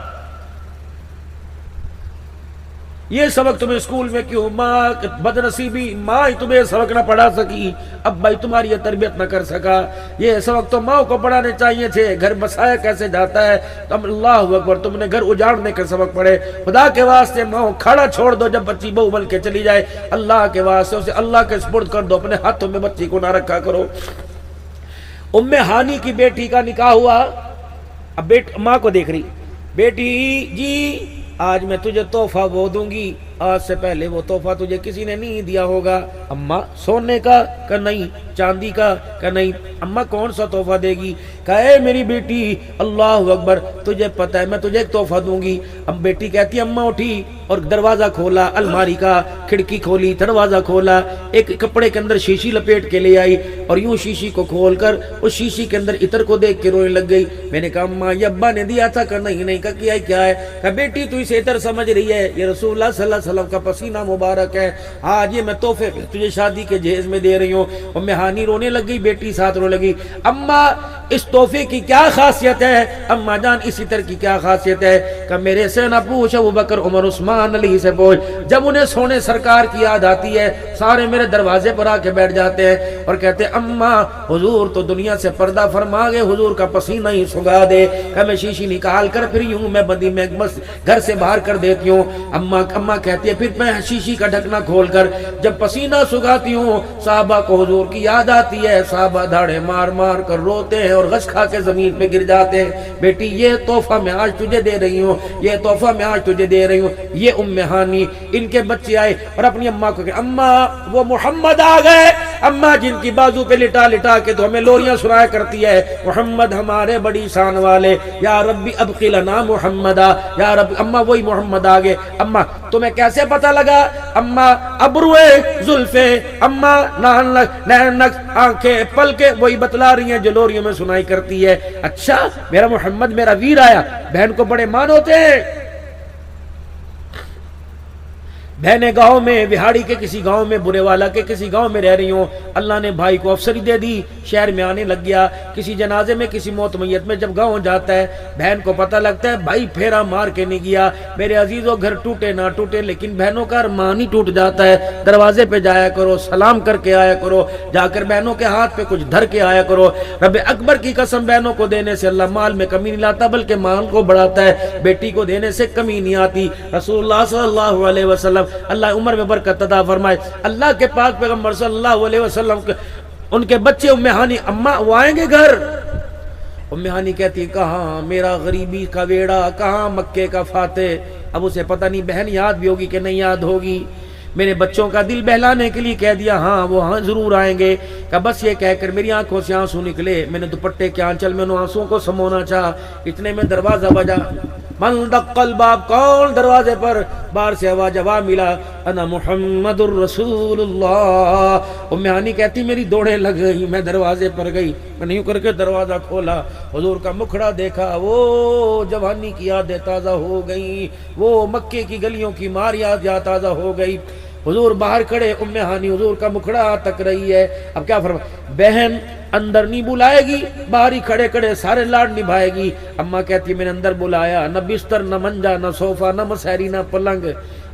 یہ سبق تمہیں اسکول میں کیوں؟ ماں بد نصیبی، ماں ہی تمہیں سبق نہ پڑھا سکی، اب بھائی تمہاری یہ تربیت نہ کر سکا۔ یہ سبق تو ماں کو پڑھانے چاہیے تھے، گھر بسایا کیسے جاتا ہے۔ تم اللہ اکبر، تم نے گھر اجاڑنے کے سبق پڑھے۔ خدا کے واسطے ماں کھڑا چھوڑ دو، جب بچی بہو بن کے چلی جائے اللہ کے واسطے اسے اللہ کے سپرد کر دو، اپنے ہاتھوں میں بچی کو نہ رکھا کرو۔ ام ہانی کی بیٹی کا نکاح ہوا، اب ماں کو دیکھ رہی، بیٹی جی آج میں تجھے تحفہ وہ دوں گی، آج سے پہلے وہ تحفہ تجھے کسی نے نہیں دیا ہوگا۔ اماں سونے کا؟ کہ نہیں۔ چاندی کا؟ کہ نہیں۔ اماں کون سا تحفہ دے گی؟ کہ اے میری بیٹی اللہ اکبر، تجھے پتہ ہے میں تجھے ایک تحفہ دوں گی۔ اب بیٹی کہتی اماں اٹھی اور دروازہ کھولا الماری کا، کھڑکی کھولی، دروازہ کھولا، ایک کپڑے کے اندر شیشی لپیٹ کے لے آئی اور یوں شیشی کو کھول کر اس شیشی کے اندر عطر کو دیکھ کے رونے لگ گئی۔ میں نے کہا اماں یہ ابا نے دیا تھا؟ کہ نہیں۔ نہیں۔ کہ کیا ہے؟ کہ بیٹی تو اسے عطر سمجھ رہی ہے، یہ رسول اللہ صلی اللہ علیہ وسلم کا پسینہ مبارک ہے، آج یہ میں تحفے تجھے شادی کے جہیز میں دے رہی ہوں۔ اور مہانی رونے لگ گئی، بیٹی ساتھ رونے لگی۔ اماں اس تحفے کی کیا خاصیت ہے؟ اماں جان اس عطر کی کیا خاصیت ہے؟ کہ میرے سے نہ پوچھ، ابو بکر عمر عثمان علی سے پوچھ۔ جب انہیں سونے سرکار کی یاد آتی ہے سارے میرے دروازے پر آ کے بیٹھ جاتے ہیں اور کہتے ہیں اماں حضور تو دنیا سے پردہ فرما گئے، حضور کا پسینہ ہی سگا دے۔ کہ میں شیشی نکال کر پھر یوں میں بندی میں گھر سے باہر کر دیتی ہوں۔ اماں کہتی ہے پھر میں شیشی کا ڈھکنا کھول کر جب پسینہ سگاتی ہوں صحابہ کو حضور کی یاد آتی ہے، صحابہ دھاڑے مار مار کر روتے ہیں اور غش کھا کے زمین پہ گر جاتے ہیں۔ بیٹی یہ تحفہ میں آج تجھے دے رہی ہوں، یہ تحفہ میں آج تجھے دے رہی ہوں۔ یہ ام ہانی، ان کے بچے آئے اور اپنی اماں کو کہ اماں وہ محمد آ گئے۔ اماں جن کی بازو پہ لٹا لٹا کے تو ہمیں لوریاں سنایا کرتی ہے، محمد ہمارے بڑی شان والے، یا ربی ابقی لنا محمدا، یا رب۔ اماں وہی محمد آ گئے۔ اماں تمہیں کیسے پتہ لگا؟ اماں ابروئے زلفے، اماں نین نقص آنکھیں پلکیں وہی بتلا رہی ہیں جو لوریوں میں سنائی کرتی ہے۔ اچھا میرا محمد میرا ویر آیا۔ بہن کو بڑے مان ہوتے ہیں۔ بہنیں گاؤں میں بہاڑی کے کسی گاؤں میں، برے والا کے کسی گاؤں میں رہ رہی ہوں، اللہ نے بھائی کو افسری دے دی، شہر میں آنے لگ گیا، کسی جنازے میں کسی موت میت میں جب گاؤں جاتا ہے بہن کو پتہ لگتا ہے بھائی پھیرا مار کے نہیں گیا۔ میرے عزیزوں گھر ٹوٹے نہ ٹوٹے لیکن بہنوں کا ارمان ہی ٹوٹ جاتا ہے۔ دروازے پہ جایا کرو، سلام کر کے آیا کرو، جا کر بہنوں کے ہاتھ پہ کچھ دھر کے آیا کرو۔ رب اکبر کی قسم بہنوں کو دینے سے اللہ مال میں کمی نہیں لاتا بلکہ مال کو بڑھاتا ہے، بیٹی کو دینے سے کمی نہیں آتی۔ رسول اللہ صلی اللہ علیہ وسلم اللہ عمر میں برکت عطا فرمائے، اللہ کے پاک پیغمبر صلی اللہ علیہ وسلم ان کے بچے ام ہانی اماں وہ آئیں گے گھر۔ ام ہانی کہتی کہاں میرا غریبی کا ویڑا، کہاں مکے کا فاتح۔ اب اسے پتہ نہیں بہن یاد بھی ہوگی کہ نہیں یاد ہوگی۔ میرے بچوں کا دل بہلانے کے لیے کہہ دیا ہاں وہ ہاں ضرور آئیں گے۔ کہ بس یہ کہہ کر میری آنکھوں سے آنسو نکلے، میں نے دوپٹے کے آنچل میں ان آنسوؤں کو سمونا چاہا، اتنے میں دروازہ بجا۔ من دق الباب، کون دروازے پر؟ باہر سے آواز جواب ملا، انا محمد الرسول اللہ۔ ام ہانی کہتی میری دوڑیں لگ گئی، میں دروازے پر گئی، میں نے یوں کر کے دروازہ کھولا، حضور کا مکھڑا دیکھا، وہ جوانی کی یادیں تازہ ہو گئی، وہ مکے کی گلیوں کی مار یاد تازہ ہو گئی۔ حضور باہر کھڑے، ام ہانی حضور کا مکھڑا تک رہی ہے. اب کیا فرما، بہن اندر نہیں بلائے گی، باہر ہی کھڑے کھڑے سارے لاڈ نبھائے گی. اماں کہتی میں نے اندر بلایا، نہ بستر نہ منجا نہ صوفہ نہ مسہری نہ پلنگ.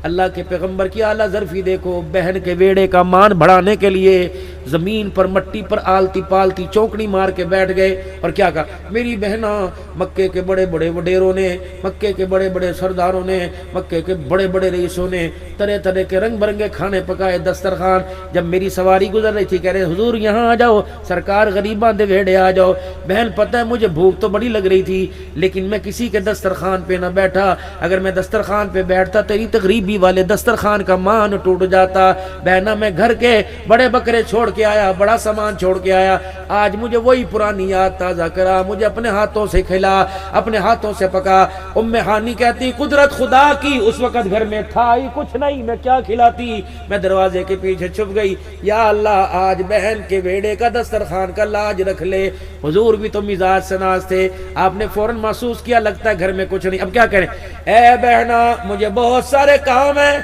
اللہ کے پیغمبر کی اعلیٰ ظرفی دیکھو، بہن کے ویڑے کا مان بڑھانے کے لیے زمین پر مٹی پر آلتی پالتی چوکڑی مار کے بیٹھ گئے اور کیا کہا، میری بہنا مکے کے بڑے بڑے وڈیروں نے، مکے کے بڑے بڑے سرداروں نے، مکے کے بڑے بڑے رئیسوں نے طرح طرح کے رنگ برنگے کھانے پکائے دسترخوان. جب میری سواری گزر رہی تھی کہہ رہے حضور یہاں آ جاؤ، سرکار غریباں دے ویڑے آ جاؤ. بہن پتہ ہے مجھے بھوک تو بڑی لگ رہی تھی لیکن میں کسی کے دسترخوان پہ نہ بیٹھا، اگر میں دسترخوان پہ بیٹھتا تیری تقریبی والے دسترخوان کا مان ٹوٹ جاتا. بہنا میں گھر کے بڑے بکرے چھوڑ کے آیا، بڑا سامان چھوڑ کے آیا، آج مجھے وہی پرانی یاد تازہ کرا، مجھے اپنے ہاتھوں سے کھلا، اپنے ہاتھوں سے پکا. ام ہانی کہتی قدرت خدا کی، اس وقت گھر میں تھا ہی کچھ نہیں، میں کیا کھلاتی. میں دروازے کے پیچھے چھپ گئی، یا اللہ آج بہن کے بیڑے کا دسترخوان کا لاج رکھ لے. حضور بھی تو مزاج سناز تھے، آپ نے فوراً محسوس کیا لگتا ہے گھر میں کچھ نہیں. اب کیا کریں، اے بہنا مجھے بہت سارے کام ہیں،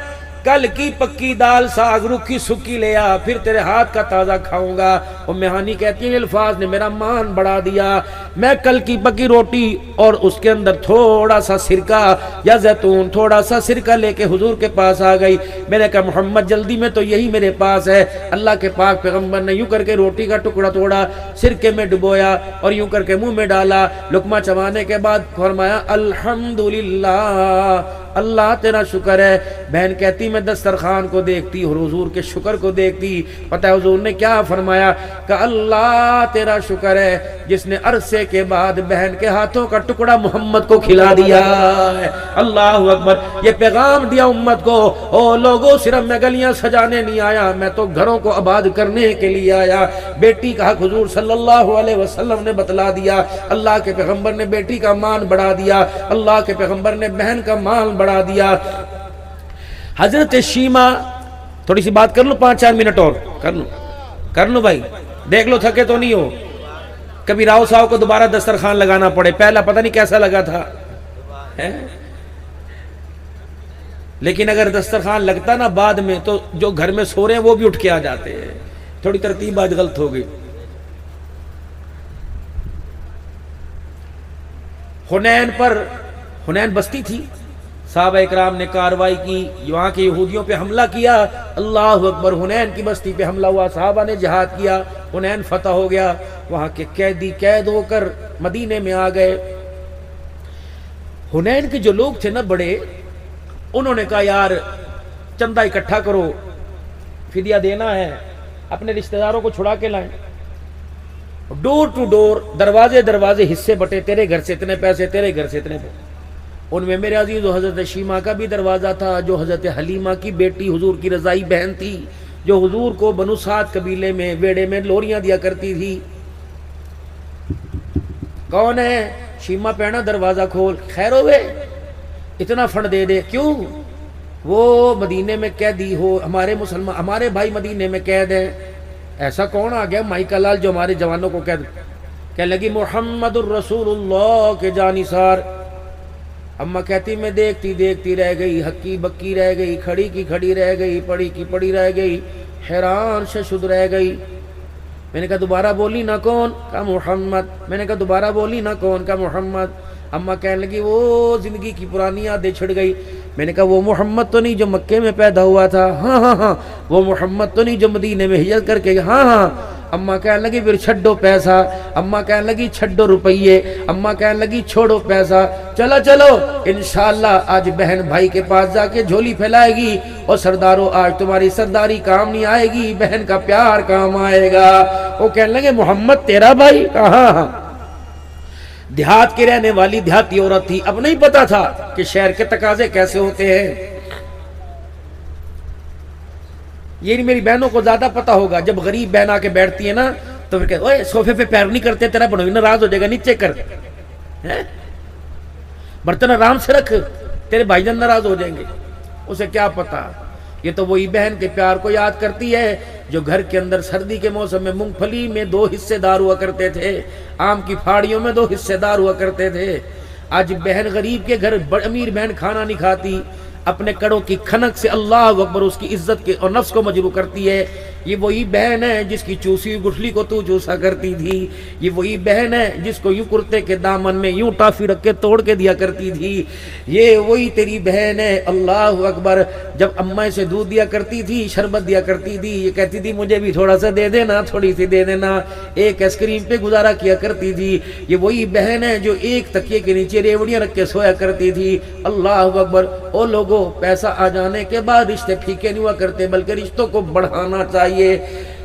کل کی پکی دال ساگ رکھی سکی لے آ، پھر تیرے ہاتھ کا تازہ کھاؤں گا. ام ہانی کہتی ہیں الفاظ نے میرا مان بڑھا دیا. میں کل کی پکی روٹی اور اس کے اندر تھوڑا سا سرکہ یا زیتون تھوڑا سا سرکہ لے کے حضور کے پاس آ گئی. میں نے کہا محمد جلدی میں تو یہی میرے پاس ہے. اللہ کے پاک پیغمبر نے یوں کر کے روٹی کا ٹکڑا توڑا، سرکے میں ڈبویا اور یوں کر کے منہ میں ڈالا. لقمہ چبانے کے بعد فرمایا الحمدللہ، اللہ تیرا شکر ہے. بہن کہتی میں دسترخوان کو دیکھتی اور حضور کے شکر کو دیکھتی. پتہ ہے حضور نے کیا فرمایا کہ اللہ تیرا شکر ہے جس نے عرصے کے بعد بہن کے ہاتھوں کا ٹکڑا محمد کو کھلا دیا ہے. اللہ اکبر. یہ پیغام دیا امت کو، او لوگوں صرف میں گلیاں سجانے نہیں آیا، میں تو گھروں کو آباد کرنے کے لیے آیا. بیٹی کا حق حضور صلی اللہ علیہ وسلم نے بتلا دیا، اللہ کے پیغمبر نے بیٹی کا مان بڑھا دیا، اللہ کے پیغمبر نے بہن کا مان بڑھا دیا. حضرت شیمہ، تھوڑی سی بات کر لو 5-4 منٹ اور کر لو بھائی، دیکھ لو تھکے تو نہیں ہو. کبھی راؤ صاحب کو دوبارہ دسترخوان لگانا پڑے، پہلا پتہ نہیں کیسا لگا تھا، لیکن اگر دسترخوان لگتا نا بعد میں تو جو گھر میں سو رہے ہیں وہ بھی اٹھ کے آ جاتے ہیں. تھوڑی ترتیب آج غلط ہو گئی. حنین بستی تھی، صحابہ اکرام نے کاروائی کی، وہاں کے یہودیوں پہ حملہ کیا. اللہ اکبر. حنین کی بستی پہ حملہ ہوا، صحابہ نے جہاد کیا، حنین فتح ہو گیا. وہاں کے قیدی قید ہو کر مدینے میں آ گئے. حنین کے جو لوگ تھے نا بڑے، انہوں نے کہا یار چندہ اکٹھا کرو، فدیہ دینا ہے، اپنے رشتہ داروں کو چھڑا کے لائیں. ڈور ٹو ڈور، دروازے دروازے حصے بٹے، تیرے گھر سے اتنے پیسے، تیرے گھر سے اتنے پیسے. ان میں میرے عزیز و حضرت شیمہ کا بھی دروازہ تھا، جو حضرت حلیمہ کی بیٹی حضور کی رضائی بہن تھی، جو حضور کو بنو سعد قبیلے میں ویڑے میں لوریاں دیا کرتی تھی. کون ہے؟ شیمہ پہنا دروازہ کھول. خیر ہوئے اتنا فنڈ دے دے. کیوں؟ وہ مدینے میں قیدی ہو، ہمارے مسلمان ہمارے بھائی مدینے میں قید ہیں. ایسا کون آ گیا مائیکا لال جو ہمارے جوانوں کو قید؟ کہنے لگی محمد الرسول اللہ کے جانثار. اماں کہتی میں دیکھتی رہ گئی، ہکی بکی رہ گئی، کھڑی کی کھڑی رہ گئی، پڑی کی پڑی رہ گئی، حیران ششد رہ گئی. میں نے کہا دوبارہ بولی نہ کون؟ کہا محمد. میں نے کہا دوبارہ بولی نہ کون؟ کہا محمد. اماں کہنے لگی وہ زندگی کی پرانی یادیں چھڑ گئی. میں نے کہا وہ محمد تو نہیں جو مکے میں پیدا ہوا تھا؟ ہاں. وہ محمد تو نہیں جو مدینے میں ہجرت کر کے؟ ہاں. اماں کہنے لگی پھر چھڈو پیسہ، اماں کہنے لگی چھڈو روپیے، اماں کہنے لگی چھوڑو پیسہ، چلو انشاءاللہ آج بہن بھائی کے پاس جا کے جھولی پھیلائے گی. اور سرداروں آج تمہاری سرداری کام نہیں آئے گی، بہن کا پیار کام آئے گا. وہ کہنے لگے محمد تیرا بھائی؟ کہاں. دیہات کی رہنے والی دیہاتی عورت تھی، اب نہیں پتا تھا کہ شہر کے تقاضے کیسے ہوتے ہیں. یہ میری بہنوں کو زیادہ پتا ہوگا. جب غریب بہن آ کے بیٹھتی ہے نا تو پھر کہتے اوے صوفے پہ پیر نہیں کرتے، تیرا بنوئی ناراض ہو جائے گا، نیچے کر، برتن آرام سے رکھ، تیرے بھائی جان ناراض ہو جائیں گے. اسے کیا پتا. یہ تو وہی بہن کے پیار کو یاد کرتی ہے جو گھر کے اندر سردی کے موسم میں مونگ پھلی میں 2 حصے دار ہوا کرتے تھے، آم کی پھاڑیوں میں 2 حصے دار ہوا کرتے تھے. آج بہن غریب کے گھر امیر بہن کھانا نہیں کھاتی. اپنے کڑوں کی کھنک سے اللہ اکبر اس کی عزت کے اور نفس کو مجروح کرتی ہے. یہ وہی بہن ہے جس کی چوسی ہوئی گٹھلی کو تو چوسا کرتی تھی. یہ وہی بہن ہے جس کو یوں کرتے کے دامن میں یوں ٹافی رکھ کے توڑ کے دیا کرتی تھی. یہ وہی تیری بہن ہے. اللہ اکبر. جب اماں سے دودھ دیا کرتی تھی، شربت دیا کرتی تھی، یہ کہتی تھی مجھے بھی تھوڑا سا دے دینا، تھوڑی سی دے دینا. ایک آئس کریم پہ گزارا کیا کرتی تھی. یہ وہی بہن ہے جو ایک تکیے کے نیچے ریوڑیاں رکھ کے سویا کرتی تھی. اللہ اکبر. او لوگوں، پیسہ آ جانے کے بعد رشتے پھیکے نہیں ہوا کرتے، بلکہ رشتوں کو بڑھانا چاہیے.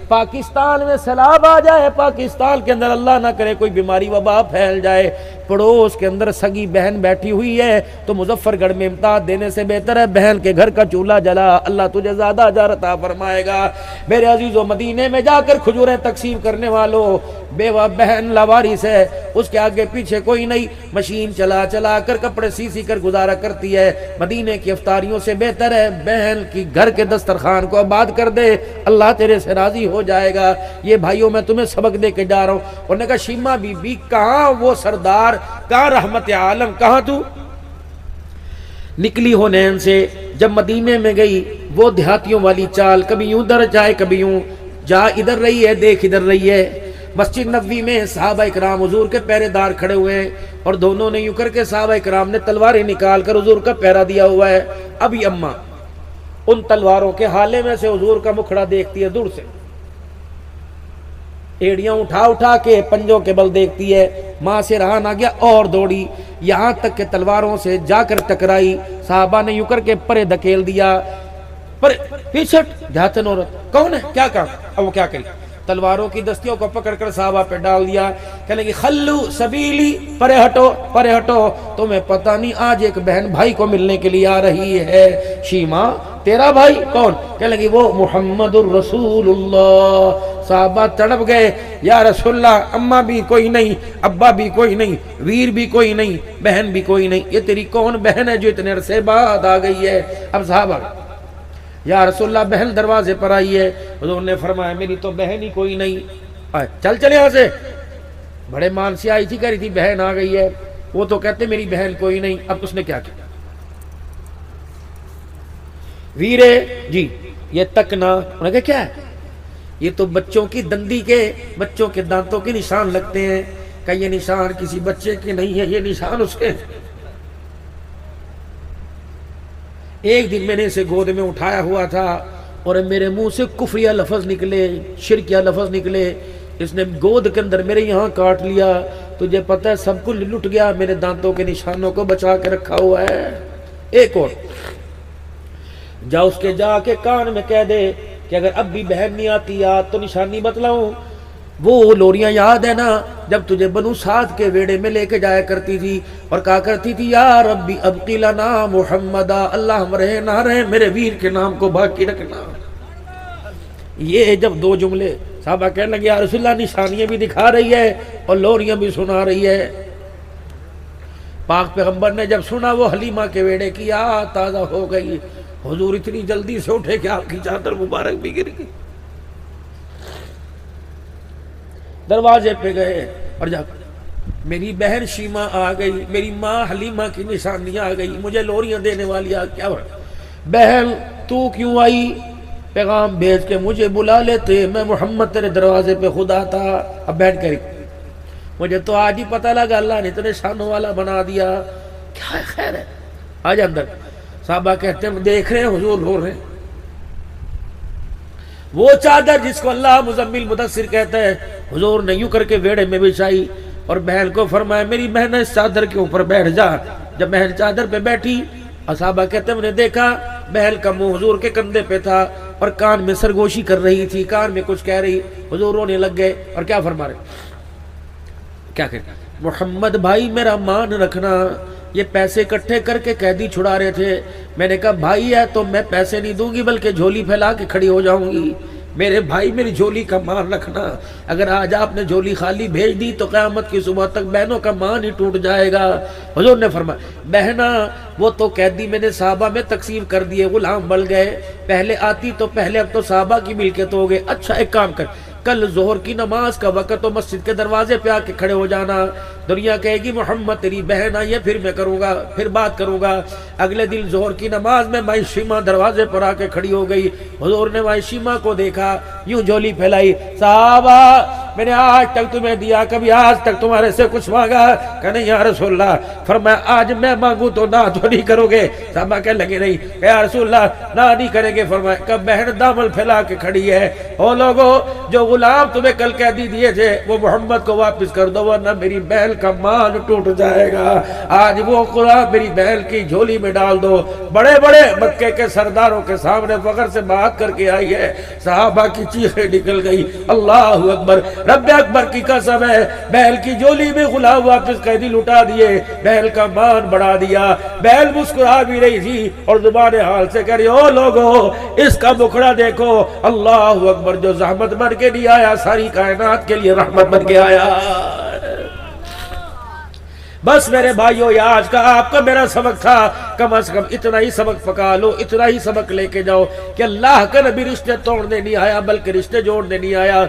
پاکستان میں سیلاب آ جائے، پاکستان کے اندر اللہ نہ کرے کوئی بیماری وبا پھیل جائے، پڑوس کے اندر سگی بہن بیٹھی ہوئی ہے تو مظفر گڑھ میں امداد دینے سے بہتر ہے بہن کے گھر کا چولہا جلا. اللہ تجھے زیادہ اجر عطا فرمائے گا. میرے عزیزو، مدینے میں جا کر کھجوریں تقسیم کرنے والوں، بیوہ بہن لاوارث ہے، اس کے آگے پیچھے کوئی نہیں، مشین چلا چلا کر کپڑے سی کر گزارا کرتی ہے. مدینے کی افطاریوں سے بہتر ہے بہن کی گھر کے دسترخوان کو آباد کر دے، اللہ تیرے سے راضی ہو جائے گا. یہ بھائیوں، میں تمہیں سبق دے کے جا رہا ہوں. انہوں نے کہا شیمہ بی بی کہاں وہ سردار، کہاں رحمت عالم، کہاں تو نکلی ہو نین سے؟ جب مدینے میں گئی وہ دیہاتیوں والی چال، کبھی یوں در جائے کبھی یوں، جا ادھر رہی ہے دیکھ ادھر رہی ہے. مسجد نبوی میں صحابہ اکرام حضور کے پہرے دار کھڑے ہوئے ہیں اور دونوں نے یوں کر کے صحابہ اکرام نے تلواریں نکال کر حضور کا پہرا دیا ہوا ہے. اب یہ اماں ان تلواروں کے حالے میں سے حضور کا مکھڑا دیکھتی ہے دور سے، ایڑیاں اٹھا کے پنجوں کے بل دیکھتی ہے. ماں سے رہا نہ گیا اور دوڑی، یہاں تک کہ تلواروں سے جا کر ٹکرائی. صحابہ نے یوں کر کے پرے دھکیل دیا، پر پیچھے جاتے عورت کون ہے، کیا کام؟ اب وہ کیا کری؟ تلواروں کی دستیوں کو پکڑ کر صحابہ پہ ڈال دیا. کہنے لگی خلو سبیلی، پرے ہٹو پرے ہٹو، تمہیں پتہ نہیں آج ایک بہن بھائی کو ملنے کے لیے آ رہی ہے. شیما تیرا بھائی کون؟ کہنے لگی وہ محمد الرسول اللہ. صحابہ تڑپ گئے، یا رسول اللہ، اماں بھی کوئی نہیں، ابا بھی کوئی نہیں، ویر بھی کوئی نہیں، بہن بھی کوئی نہیں، یہ تیری کون بہن ہے جو اتنے عرصے بعد آ گئی ہے؟ اب صحابہ، یا رسول اللہ بہن دروازے پر آئی ہے. حضور نے فرمایا میری تو بہن ہی کوئی نہیں. چل یہاں سے. بڑے مان سے آئی تھی، کہہ رہی تھی بہن آ گئی ہے. وہ تو کہتے میری بہن کوئی نہیں. اب اس نے کیا کیا؟ ویرے جی یہ تکنا، انہوں نے کہا کیا ہے؟ یہ تو بچوں کی دندی کے، بچوں کے دانتوں کے نشان لگتے ہیں. کہ یہ نشان کسی بچے کے نہیں ہے، یہ نشان اس کے. ایک دن میں نے اسے گود میں اٹھایا ہوا تھا اور میرے منہ سے کفریہ لفظ نکلے، شرکیہ لفظ نکلے. اس نے گود کے اندر میرے یہاں کاٹ لیا. تجھے پتہ ہے سب کچھ لٹ گیا، میرے دانتوں کے نشانوں کو بچا کے رکھا ہوا ہے. ایک اور جا اس کے جا کے کان میں کہہ دے کہ اگر اب بھی بہن نہیں آتی یاد تو نشانی بتلاؤں. وہ لوریاں یاد ہے نا جب تجھے بنو سعد کے ویڑے میں لے کے جایا کرتی تھی اور کہا کرتی تھی یا ربی ابقی لنا محمدا، اللہ ہم رہے نہ رہے میرے ویر کے نام کو باقی رکھنا. یہ جب دو جملے صحابہ کہنے لگے یا رسول اللہ نشانیاں بھی دکھا رہی ہے اور لوریاں بھی سنا رہی ہے. پاک پیغمبر نے جب سنا وہ حلیمہ کے ویڑے کی یاد تازہ ہو گئی. حضور اتنی جلدی سے اٹھے کہ آپ کی چادر مبارک بھی گر گئی. دروازے پہ گئے اور جا میری بہن شیمہ آ گئی، میری ماں حلیمہ کی نشانی آ گئی، مجھے لوریاں دینے والی آ. کیا بہن تو کیوں آئی؟ پیغام بھیج کے مجھے بلا لیتے، میں محمد تیرے دروازے پہ خدا تھا. اب بہن کہہ رہی مجھے تو آج ہی پتہ لگا اللہ نے تیرے شانوں والا بنا دیا. کیا خیر ہے، آج اندر. صحابہ کہتے ہیں دیکھ رہے ہیں حضور رو رہے ہیں. وہ چادر جس کو اللہ مزمل مدثر کہتا ہے حضور نے یوں کر کے ویڑے میں بچھائی اور بہن کو فرمایا میری بہن اس چادر کے اوپر بیٹھ جا. جب بہن چادر پہ بیٹھی صحابہ کہتے ہیں میں نے دیکھا بہن کا منہ حضور کے کندھے پہ تھا اور کان میں سرگوشی کر رہی تھی، کان میں کچھ کہہ رہی. حضور رونے لگ گئے اور کیا فرما رہے، کیا کہ محمد بھائی میرا مان رکھنا. یہ پیسے اکٹھے کر کے قیدی چھڑا رہے تھے. میں نے کہا بھائی ہے تو میں پیسے نہیں دوں گی بلکہ جھولی پھیلا کے کھڑی ہو جاؤں گی. میرے بھائی میری جھولی کا مان رکھنا. اگر آج آپ نے جھولی خالی بھیج دی تو قیامت کی صبح تک بہنوں کا مان ہی ٹوٹ جائے گا. حضور نے فرمایا بہنا وہ تو قیدی میں نے صحابہ میں تقسیم کر دیے، غلام بل گئے. پہلے آتی تو پہلے اب تو صحابہ کی ملکیت ہو گئے. اچھا ایک کام کر، کل ظہر کی نماز کا وقت تو مسجد کے دروازے پہ آ کے کھڑے ہو جانا. دنیا کہے گی محمد تیری بہن آئی ہے, پھر میں کروں گا, پھر بات کروں گا. اگلے دن ظہر کی نماز میں مائی شیما دروازے پر آ کے کھڑی ہو گئی. حضور نے مائی شیما کو دیکھا, یوں جھولی پھیلائی, صحابہ میں نے آج تک تمہیں دیا, کبھی آج تک تمہارے سے کچھ مانگا؟ کہ نہیں یا رسول اللہ. فرمایا آج میں مانگوں تو نہ تو نہیں کرو گے؟ صحابہ کہنے لگے نہیں یا رسول اللہ نہ نہیں کریں گے. فرمایا کہ بہن دامن پھیلا کے کھڑی ہے, او لوگو جو غلام تمہیں کل قیدی دیے تھے وہ محمد کو واپس کر دو ورنہ میری بہن کا مان ٹوٹ جائے گا. آج وہ غلام میری بہن کی جھولی میں ڈال دو. بڑے بڑے مکے کے سرداروں کے سامنے فخر سے بات کر کے آئی ہے. صحابہ کی چیخیں نکل گئی, اللہ اکبر, رب اکبر کی قسم ہے, بہن کی جھولی میں غلام واپس قیدی لٹا دیے, بہن کا مان بڑھا دیا. بہن مسکرا بھی رہی تھی اور زبان حال سے کہہ رہی او لوگو اس کا مکھڑا دیکھو, اللہ اکبر, جو زحمت بن کے نہیں آیا ساری کائنات کے لیے رحمت بن کے آیا. بس میرے بھائیو یہ آج کا آپ کا میرا سبق تھا. کم از کم اتنا ہی سبق پکا لو, اتنا ہی سبق لے کے جاؤ کہ اللہ کا نبی رشتے توڑنے نہیں آیا بلکہ رشتے جوڑنے نہیں آیا.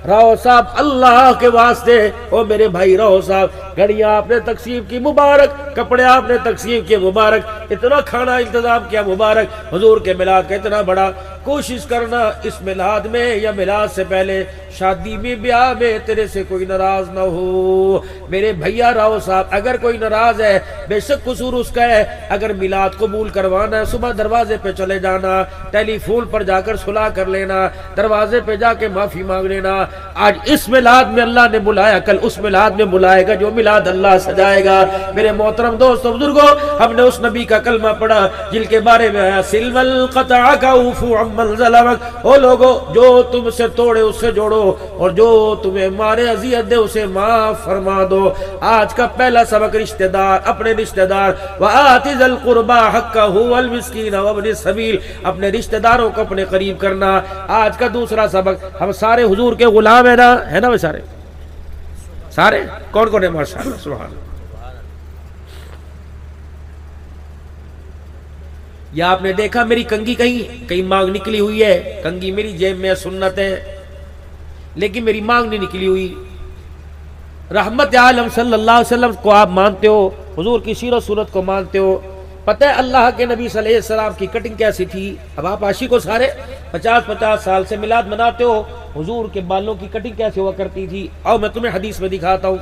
راؤ صاحب اللہ کے واسطے, او میرے بھائی راؤ صاحب, گھڑیاں آپ نے تقسیم کی مبارک, کپڑے آپ نے تقسیم کیے مبارک, اتنا کھانا انتظام کیا مبارک. حضور کے میلاد کا اتنا بڑا, کوشش کرنا اس میلاد میں یا میلاد سے پہلے شادی میں بیاہ میں تیرے سے کوئی ناراض نہ ہو. میرے بھیا راؤ صاحب اگر کوئی ناراض ہے بے شک قصور اس کا ہے. اگر میلاد قبول کروانا ہے صبح دروازے پہ چلے جانا, ٹیلی فون پر جا کر صلح کر لینا, دروازے پہ جا کے معافی مانگ لینا. آج اس میلاد میں اللہ نے بلایا, کل اس میلاد میں بلائے گا جو میلاد اللہ سجائے گا. میرے محترم دوستو بزرگوں, ہم نے اس نبی کا کلمہ پڑھا جن کے بارے میں آیا سلم القطع کا عفو عمن ظلمک. او لوگو جو تم سے توڑے اس سے جوڑو اور جو تمہیں مارے اذیت دے اسے معاف فرما دو. آج کا پہلا سبق رشتہ دار, اپنے رشتہ دار, وآت ذی القربى حقہ والمسکین وابن السبیل, اپنے رشتہ داروں کو اپنے قریب کرنا. آج کا دوسرا سبق, ہم سارے حضور کے غلام ہیں نا, ہے نا وہ سارے سارے کون کون ہے ماشاءاللہ سبحان اللہ. یا آپ نے دیکھا میری کنگھی کہیں مانگ نکلی ہوئی ہے, کنگھی میری جیب میں سنت ہے لیکن میری مانگ نہیں نکلی ہوئی. رحمت عالم صلی اللہ علیہ وسلم کو آپ مانتے ہو, حضور کی سیرت صورت کو مانتے ہو, پتہ ہے اللہ کے نبی صلی اللہ علیہ وسلم کی کٹنگ کیسی تھی. اب آپ عاشق کو سارے 50 سال سے میلاد مناتے ہو, حضور کے بالوں کی کٹنگ کیسے ہوا کرتی تھی. اور میں تمہیں حدیث میں دکھاتا ہوں.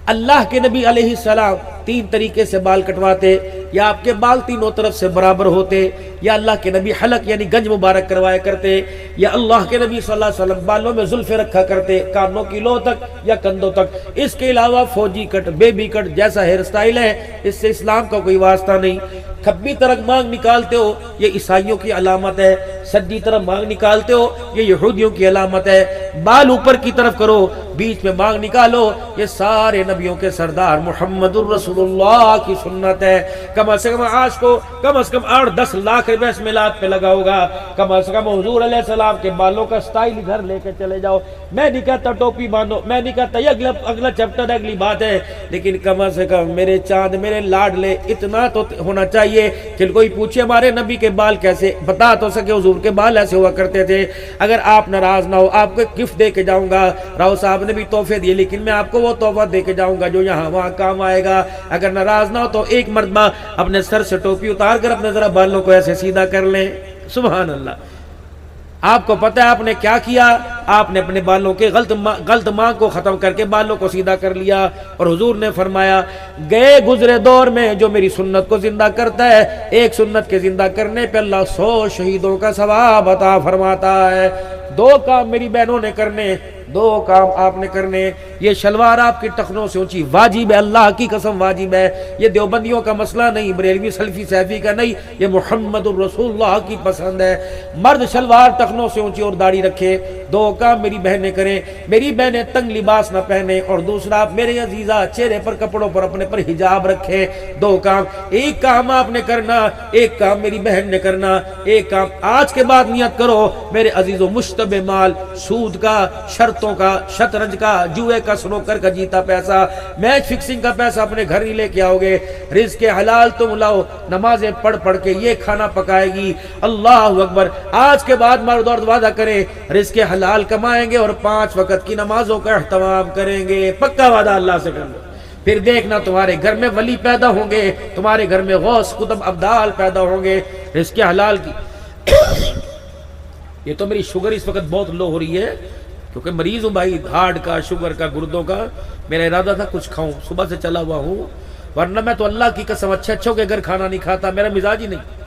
اللہ کے نبی علیہ السلام 3 طریقے سے بال کٹواتے, یا آپ کے بال تینوں طرف سے برابر ہوتے, یا اللہ کے نبی حلق یعنی گنج مبارک کروایا کرتے, یا اللہ کے نبی صلی اللہ علیہ وسلم بالوں میں زلفیں رکھا کرتے کانوں کی لو تک یا کندھوں تک. اس کے علاوہ فوجی کٹ, بیبی کٹ جیسا ہیئر سٹائل ہے اس سے اسلام کا کوئی واسطہ نہیں. کھبی طرف مانگ نکالتے ہو یہ عیسائیوں کی علامت ہے, سجی طرف مانگ نکالتے ہو یہ یہودیوں کی علامت ہے. بال اوپر کی طرف کرو, بیچ میں مانگ نکالو, یہ سارے نبیوں کے سردار محمد الرسول اللہ کی سنت ہے. کم از کم آج کو کم از کم 8-10 لاکھ روپے اس میلاد پہ لگا ہوگا. کم از کم حضور علیہ السلام کے بالوں کا سٹائل گھر لے کے چلے جاؤ. میں نہیں کہتا ٹوپی باندھو, میں نہیں کہتا یہ اگلا چیپٹر اگلی بات ہے, لیکن کم از کم میرے چاند میرے لاڈلے اتنا تو ہونا چاہیے کہ کوئی پوچھے ہمارے نبی کے بال کیسے, بتا تو سکے حضور کے بال ایسے ہوا کرتے تھے. اگر آپ ناراض نہ ہو آپ کو گفٹ دے کے جاؤں گا. راؤ صاحب نے بھی تحفے دیے لیکن میں آپ کو وہ تحفہ دے کے جاؤں گا جو یہاں وہاں کام آئے گا. اگر ناراض نہ ہو تو ایک مرتبہ اپنے سر سے ٹوپی اتار کر اپنے ذرا بالوں کو ایسے سیدھا کر لیں. سبحان اللہ. آپ کو پتہ ہے آپ نے کیا کیا, آپ نے اپنے بالوں کے غلط مانگ کو ختم کر کے بالوں کو سیدھا کر لیا. اور حضور نے فرمایا گئے گزرے دور میں جو میری سنت کو زندہ کرتا ہے, ایک سنت کے زندہ کرنے پہ اللہ 100 شہیدوں کا ثواب عطا فرماتا ہے. 2 کام میری بہنوں نے کرنے, 2 کام آپ نے کرنے. یہ شلوار آپ کی ٹخنوں سے اونچی واجب ہے, اللہ کی قسم واجب ہے. یہ دیوبندیوں کا مسئلہ نہیں, بریلوی سلفی سیفی کا نہیں, یہ محمد الرسول اللہ کی پسند ہے. مرد شلوار ٹخنوں سے اونچی اور داڑھی رکھے. 2 کام میری بہنیں کریں, میری بہنیں تنگ لباس نہ پہنے, اور دوسرا میرے عزیزہ چہرے پر کپڑوں پر اپنے پر حجاب رکھے. 2 کام, ایک کام آپ نے کرنا, ایک کام میری بہن نے کرنا. ایک کام آج کے بعد نیت کرو میرے عزیزوں, مشتبہ مال, سود کا, شرط ساتوں کا، شطرنج کا، جوئے کا، سنوکر کا جیتا پیسہ، میچ فکسنگ کا پیسہ اپنے گھر نہیں لے کے آؤ گے. رزق حلال تم لاؤ، نمازیں پڑھ پڑھ کے یہ کھانا پکائے گی. اللہ اکبر. آج کے بعد مرد عورت وعدہ کریں رزق حلال کمائیں گے اور 5 وقت کی نمازوں کا اہتمام کریں گے. پکا وعدہ اللہ سے کر لو. پھر دیکھنا تمہارے گھر میں ولی پیدا ہوں گے، تمہارے گھر میں غوث قطب ابدال پیدا ہوں گے. رزق حلال کی یہ تو میری شوگر اس وقت بہت لو ہو رہی ہے کیونکہ مریض ہوں بھائی، ہارٹ کا، شوگر کا، گردوں کا. میرا ارادہ تھا کچھ کھاؤں، صبح سے چلا ہوا ہوں، ورنہ میں تو اللہ کی قسم اچھوں کے گھر کھانا نہیں کھاتا، میرا مزاج ہی نہیں.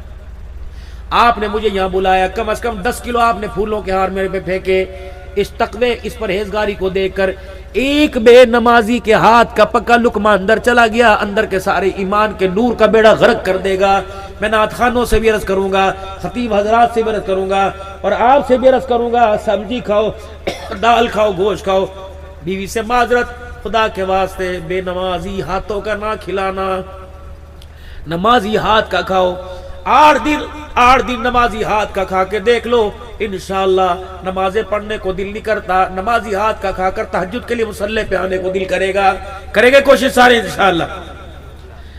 آپ نے مجھے یہاں بلایا، کم از کم 10 کلو آپ نے پھولوں کے ہار میرے پہ پھینکے. اس تقوی، اس پرہیزگاری کو دیکھ کر ایک بے نمازی کے ہاتھ کا پکا لقمہ اندر چلا گیا، اندر کے سارے ایمان کے نور کا بیڑا غرق کر دے گا. میں نعت خوانوں سے بھی عرض کروں گا، خطیب حضرات سے بھی عرض کروں گا، اور آپ سے بھی عرض کروں گا، سبزی کھاؤ، دال کھاؤ، گوشت کھاؤ. بیوی سے معذرت، خدا کے واسطے بے نمازی ہاتھوں کا نہ کھلانا، نمازی ہاتھ کا کھاؤ. 8 دن نمازی ہاتھ کا کھا کے دیکھ لو، انشاءاللہ نمازیں پڑھنے کو دل نہیں کرتا، نمازی ہاتھ کا کھا کر تہجد کے لیے مصلی پہ آنے کو دل کرے گا. کرے گے کوشش سارے انشاءاللہ.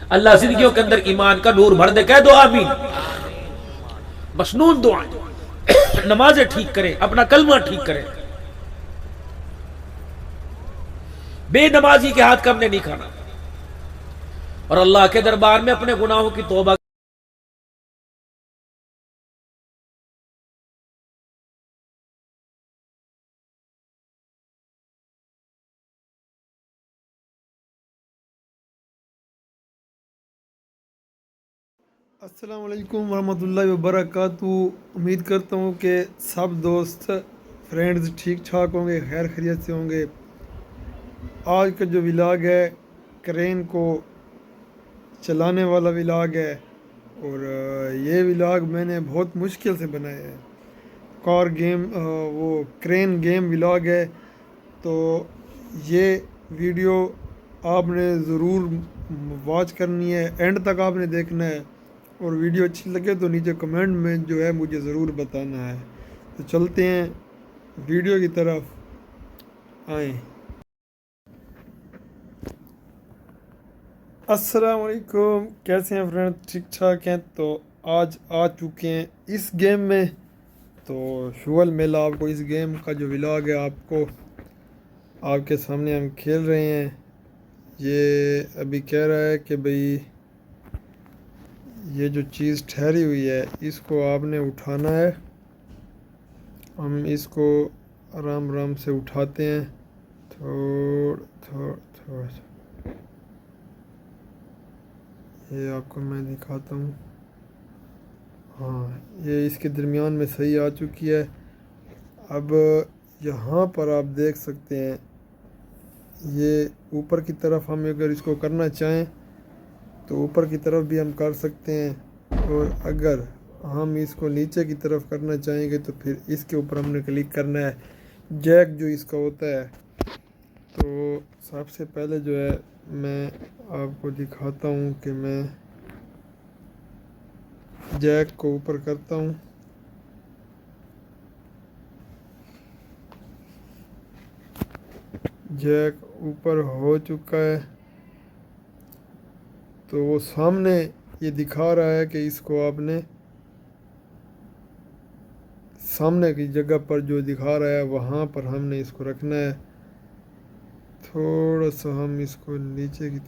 اللہ زندگیوں کے اندر ایمان کا نور بھر دے. کہہ دو آمین. مسنون دعائیں. نمازیں ٹھیک کریں، اپنا کلمہ ٹھیک کریں. بے نمازی کے ہاتھ کا ہم نے نہیں کھانا، اور اللہ کے دربار میں اپنے گناہوں کی توبہ. السلام علیکم ورحمۃ اللہ وبرکاتہ. امید کرتا ہوں کہ سب دوست فرینڈز ٹھیک ٹھاک ہوں گے، خیر خیریت سے ہوں گے. آج کا جو ولاگ ہے کرین کو چلانے والا ولاگ ہے، اور یہ ولاگ میں نے بہت مشکل سے بنایا ہے. کار گیم، وہ کرین گیم ولاگ ہے. تو یہ ویڈیو آپ نے ضرور واچ کرنی ہے، اینڈ تک آپ نے دیکھنا ہے، اور ویڈیو اچھی لگے تو نیچے کمنٹ میں جو ہے مجھے ضرور بتانا ہے. تو چلتے ہیں ویڈیو کی طرف، آئیں. السلام علیکم، کیسے ہیں فرینڈ؟ ٹھیک ٹھاک ہیں؟ تو آج آ چکے ہیں اس گیم میں. تو شول میلہ آپ کو اس گیم کا جو ولاگ ہے آپ کے سامنے ہم کھیل رہے ہیں. یہ ابھی کہہ رہا ہے کہ بھئی یہ جو چیز ٹھہری ہوئی ہے اس کو آپ نے اٹھانا ہے. ہم اس کو آرام آرام سے اٹھاتے ہیں، تھوڑا. یہ آپ کو میں دکھاتا ہوں. ہاں، یہ اس کے درمیان میں صحیح آ چکی ہے. اب یہاں پر آپ دیکھ سکتے ہیں، یہ اوپر کی طرف ہم اگر اس کو کرنا چاہیں تو اوپر کی طرف بھی ہم کر سکتے ہیں، اور اگر ہم اس کو نیچے کی طرف کرنا چاہیں گے تو پھر اس کے اوپر ہم نے کلک کرنا ہے. جیک جو اس کا ہوتا ہے، تو سب سے پہلے جو ہے میں آپ کو دکھاتا ہوں کہ میں جیک کو اوپر کرتا ہوں. جیک اوپر ہو چکا ہے. تو وہ سامنے یہ دکھا رہا ہے کہ اس کو آپ نے سامنے کی جگہ پر جو دکھا رہا ہے وہاں پر ہم نے اس کو رکھنا ہے. تھوڑا سا ہم اس کو نیچے کی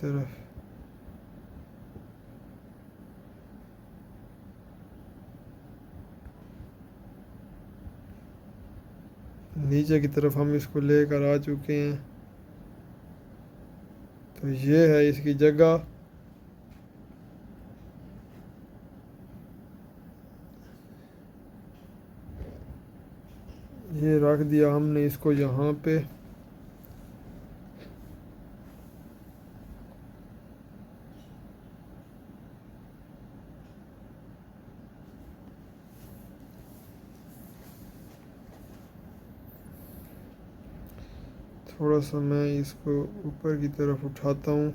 طرف، ہم اس کو لے کر آ چکے ہیں. تو یہ ہے اس کی جگہ. یہ رکھ دیا ہم نے اس کو یہاں پہ. تھوڑا سا میں اس کو اوپر کی طرف اٹھاتا ہوں.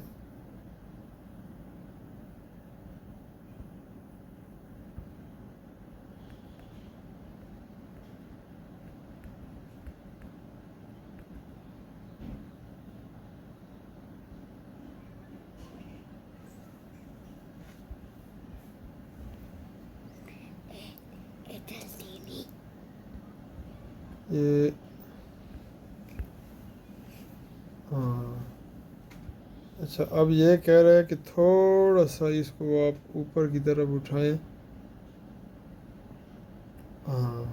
یہ ہاں اچھا، اب یہ کہہ رہا ہے کہ تھوڑا سا اس کو آپ اوپر کی طرف اٹھائیں. ہاں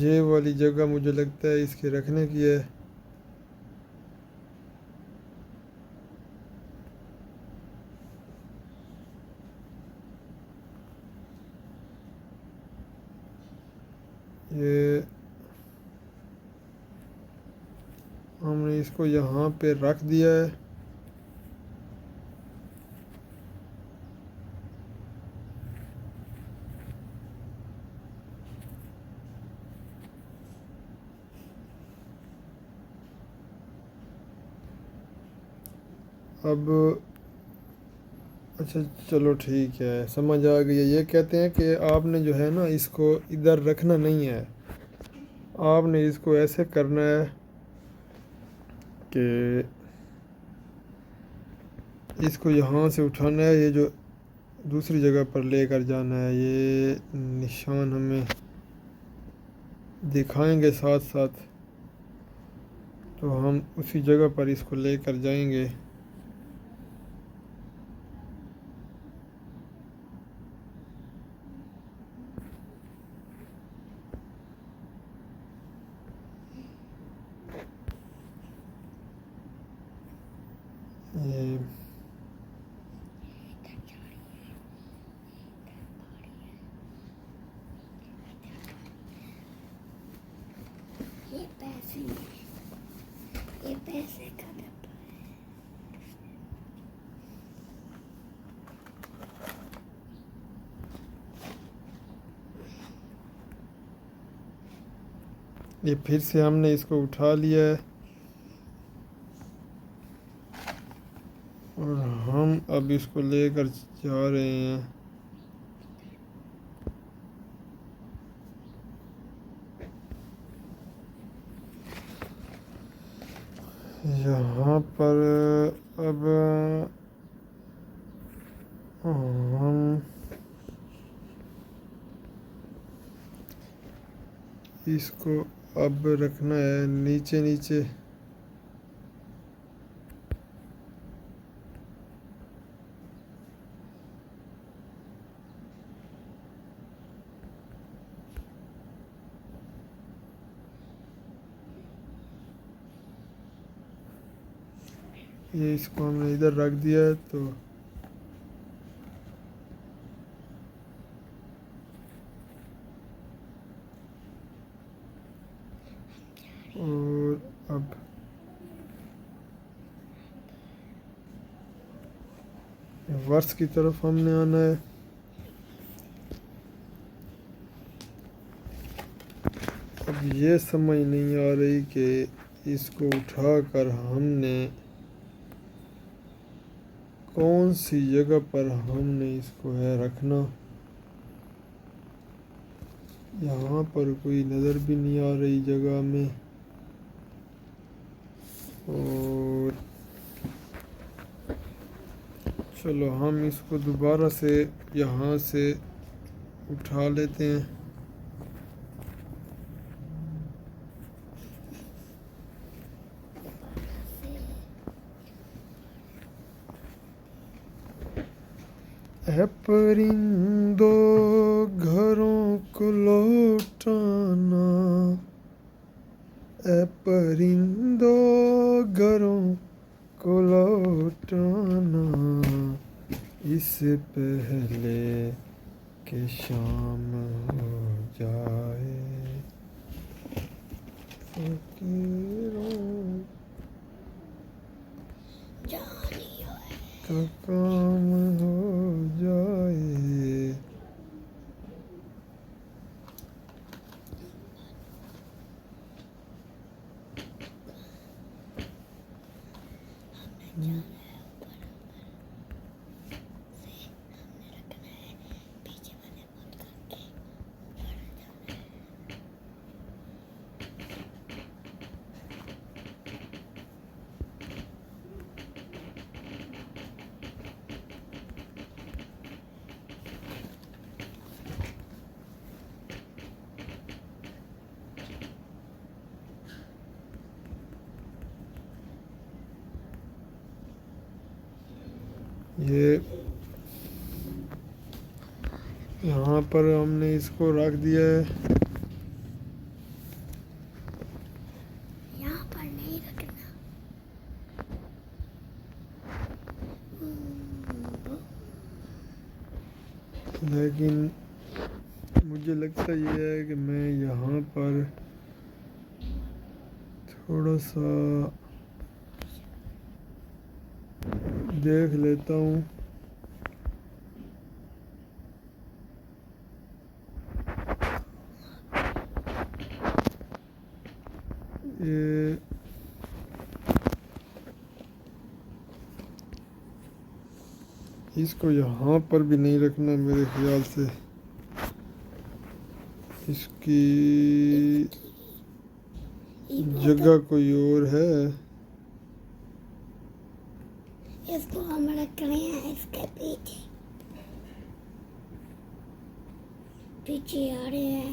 یہ والی جگہ مجھے لگتا ہے اس کے رکھنے کی ہے. یہ ہم نے اس کو یہاں پہ رکھ دیا ہے. اب اچھا چلو ٹھیک ہے، سمجھ آ گئی ہے. یہ کہتے ہیں کہ آپ نے جو ہے نا اس کو ادھر رکھنا نہیں ہے، آپ نے اس کو ایسے کرنا ہے کہ اس کو یہاں سے اٹھانا ہے، یہ جو دوسری جگہ پر لے کر جانا ہے. یہ نشان ہمیں دکھائیں گے ساتھ ساتھ، تو ہم اسی جگہ پر اس کو لے کر جائیں گے. یہ یہ پیسے کا ڈبہ یہ پھر سے ہم نے اس کو اٹھا لیا ہے، اور ہم اب اس کو لے کر جا رہے ہیں. یہاں پر اب ہم اس کو اب رکھنا ہے نیچے نیچے. یہ اس کو ہم نے ادھر رکھ دیا ہے، تو اور اب ورس کی طرف ہم نے آنا ہے. اب یہ سمجھ نہیں آ رہی کہ اس کو اٹھا کر ہم نے کون سی جگہ پر ہم نے اس کو ہے رکھنا. یہاں پر کوئی نظر بھی نہیں آ رہی جگہ میں، اور چلو ہم اس کو دوبارہ سے یہاں سے اٹھا لیتے ہیں. اے پرندو گھروں کو لوٹانا، اے پرندو گھروں کو لوٹانا، اس پہلے کہ شام ہو جائے. فقیروں کا کام ہو جائے. یہ یہاں پر ہم نے اس کو رکھ دیا ہے. یہاں پر نہیں رکھنا. لیکن مجھے لگتا یہ ہے کہ میں یہاں پر تھوڑا سا دیکھ لیتا ہوں. یہ اس کو یہاں پر بھی نہیں رکھنا میرے خیال سے. اس کی جگہ کوئی اور ہے. اس کو ہم رکھ رہے ہیں اس کے پیچھے پیچھے آ رہے ہیں.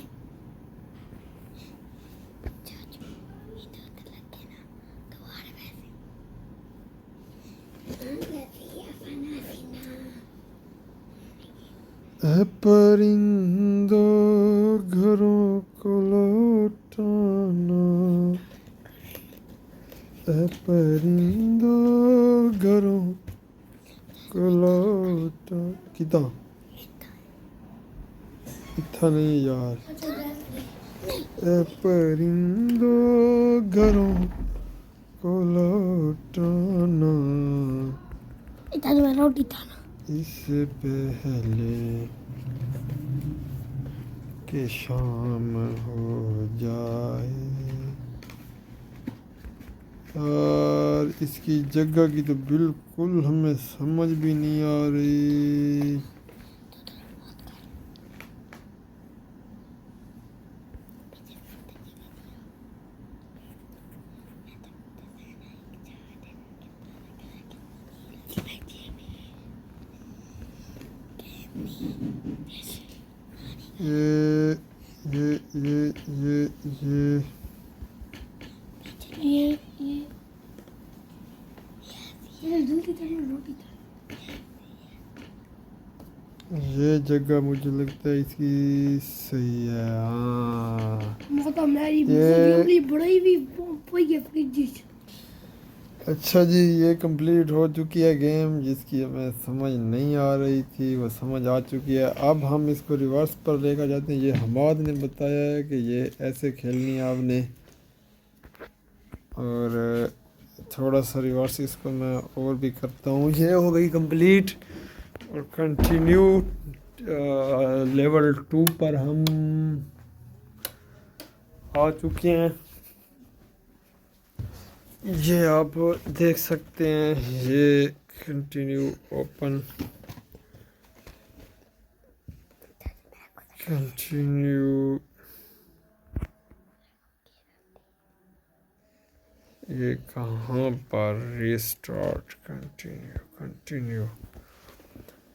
اے پرندوں گھروں کو لوٹانا، اے پرندوں گھروں کو لوٹا. کتا اتھا نہیں یار. اے پرندوں گھروں کو لوٹانا ادھر میں روٹی تھا نا. اس سے پہلے کہ شام ہو جائے. اور اس کی جگہ کی تو بالکل ہمیں سمجھ بھی نہیں آ رہی. یہ یہ جگہ مجھے لگتا ہے اس کی صحیح ہے. ہاں اچھا جی، یہ کمپلیٹ ہو چکی ہے گیم جس کی ہمیں سمجھ نہیں آ رہی تھی، وہ سمجھ آ چکی ہے. اب ہم اس کو ریورس پر لے کر جاتے ہیں. یہ حماد نے بتایا ہے کہ یہ ایسے کھیلنی ہے آپ نے، اور تھوڑا سا ریورس اس کو میں اور بھی کرتا ہوں. یہ ہو گئی کمپلیٹ. اور کنٹینیو لیول 2 پر ہم آ چکے ہیں. یہ آپ دیکھ سکتے ہیں. یہ کنٹینیو اوپن کنٹینیو. یہ کہاں پر ریسٹارٹ کنٹینیو.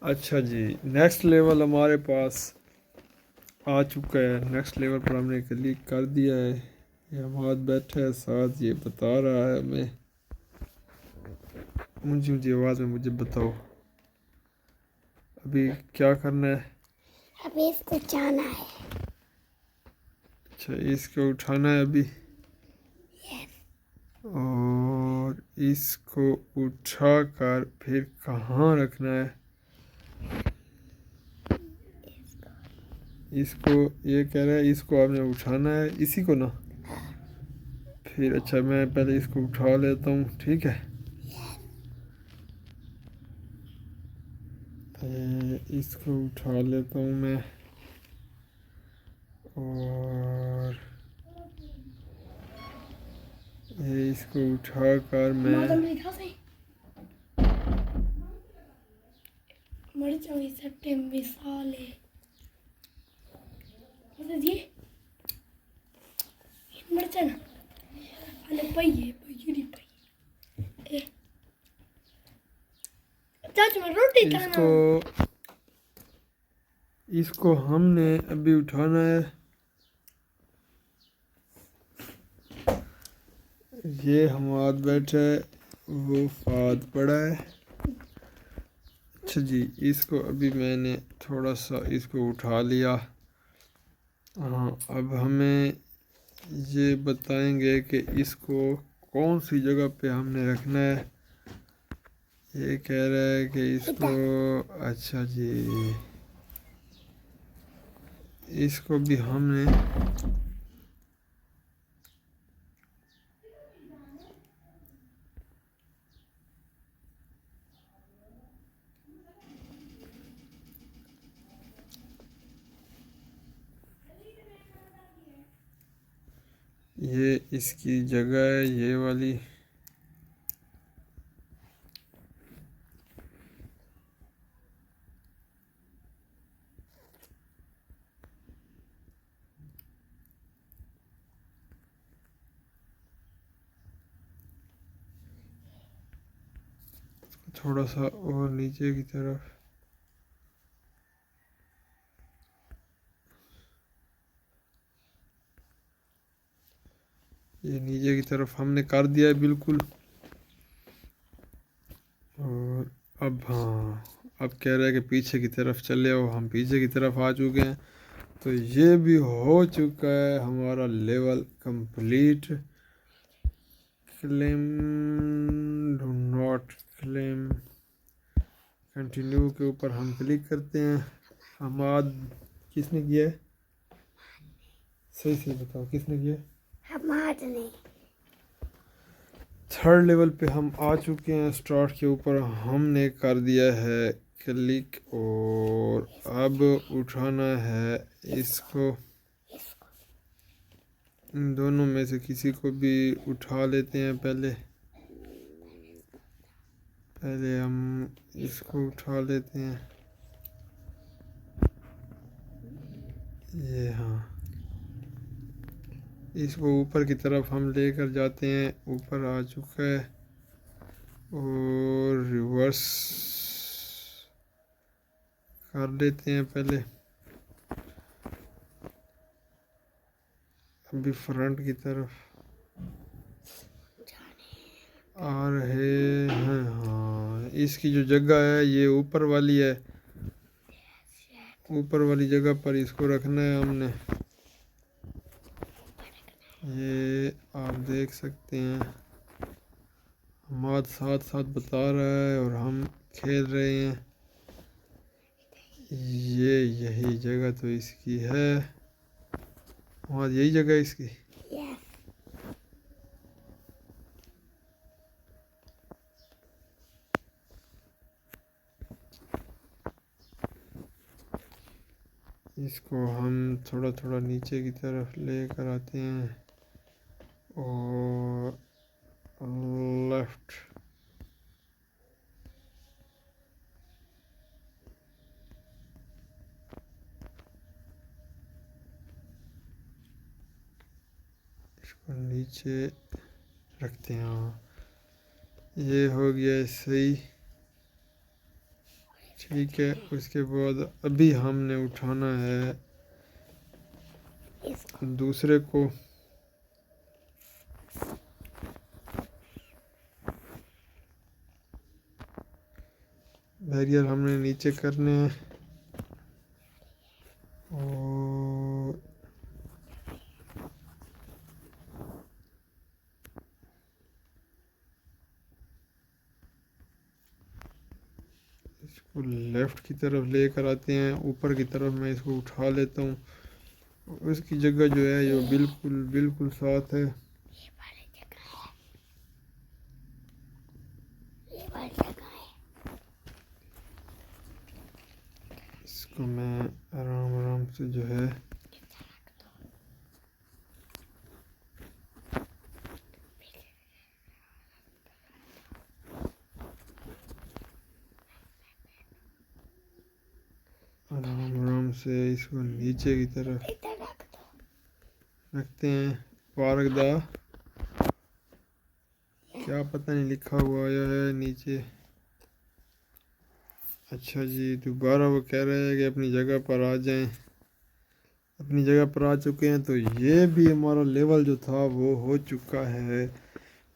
اچھا جی، نیکسٹ لیول ہمارے پاس آ چکا ہے. نیکسٹ لیول پر ہم نے کلک کر دیا ہے. یہ ہمارے بیٹھا ہے ساتھ، یہ بتا رہا ہے ہمیں اونچی آواز میں. مجھے بتاؤ ابھی کیا کرنا ہے. ابھی اس کو جانا ہے. اچھا، اس کو اٹھانا ہے ابھی، اور اس کو اٹھا کر پھر کہاں رکھنا ہے. اس کو یہ کہہ رہا ہے اس کو آپ نے اٹھانا ہے، اسی کو نا. پھر اچھا، میں پہلے اس کو اٹھا لیتا ہوں. ٹھیک ہے، اس کو اٹھا لیتا ہوں میں. اور یہ اس کو اٹھا کر میں اس کو ہم نے ابھی اٹھانا ہے. یہ ہمارا بیٹھا ہے، وہ فات پڑا ہے. اچھا جی، اس کو ابھی میں نے تھوڑا سا اس کو اٹھا لیا. ہاں، اب ہمیں یہ بتائیں گے کہ اس کو کون سی جگہ پہ ہم نے رکھنا ہے. یہ کہہ رہا ہے کہ اس کو اچھا جی اس کو بھی ہم نے یہ اس کی جگہ ہے یہ والی. تھوڑا سا اور نیچے کی طرف یہ نیچے کی طرف ہم نے کر دیا ہے بالکل. اور اب اب کہہ رہا ہے کہ پیچھے کی طرف چلے آؤ. ہم پیچھے کی طرف آ چکے ہیں. تو یہ بھی ہو چکا ہے ہمارا level complete. Claim do not claim continue کے اوپر ہم کلک کرتے ہیں. حماد کس نے کیا ہے؟ صحیح بتاؤ کس نے کیا ہے؟ حماد نے. تھرڈ لیول پہ ہم آ چکے ہیں. سٹارٹ کے اوپر ہم نے کر دیا ہے کلک اور اب اٹھانا ہے اس کو. ان دونوں میں سے کسی کو بھی اٹھا لیتے ہیں. پہلے ہم اس کو اٹھا لیتے ہیں. یہ ہاں اس کو اوپر کی طرف ہم لے کر جاتے ہیں. اوپر آ چکا ہے اور ریورس کر لیتے ہیں. پہلے ابھی فرنٹ کی طرف آ رہے ہیں. ہاں اس کی جو جگہ ہے یہ اوپر والی ہے. اوپر والی جگہ پر اس کو رکھنا ہے ہم نے. یہ آپ دیکھ سکتے ہیں حماد ساتھ ساتھ بتا رہا ہے اور ہم کھیل رہے ہیں. یہی جگہ تو اس کی ہے. حماد یہی جگہ ہے اس کی. Yes. اس کو ہم تھوڑا تھوڑا نیچے کی طرف لے کر آتے ہیں اور لیفٹ اس کو نیچے رکھتے ہیں. ہاں یہ ہو گیا صحیح. ٹھیک ہے. اس کے بعد ابھی ہم نے اٹھانا ہے دوسرے کو. بیریئر ہم نے نیچے کرنے ہیں اور اس کو لیفٹ کی طرف لے کر آتے ہیں. اوپر کی طرف میں اس کو اٹھا لیتا ہوں. اس کی جگہ جو ہے یہ بالکل ساتھ ہے. یہ والی جگہ ہے. یہ والی جگہ ہے. اس کو میں آرام سے جو ہے آرام سے اس کو نیچے کی طرف ادھر رکھ دو. رکھتے ہیں. پارک دا کیا پتہ نہیں لکھا ہوا آیا ہے نیچے. اچھا جی دوبارہ وہ کہہ رہے ہیں کہ اپنی جگہ پر آ جائیں. اپنی جگہ پر آ چکے ہیں. تو یہ بھی ہمارا لیول جو تھا وہ ہو چکا ہے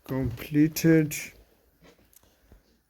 کمپلیٹڈ.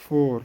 4।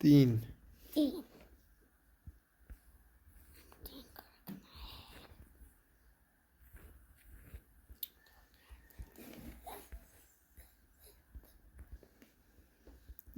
3। 3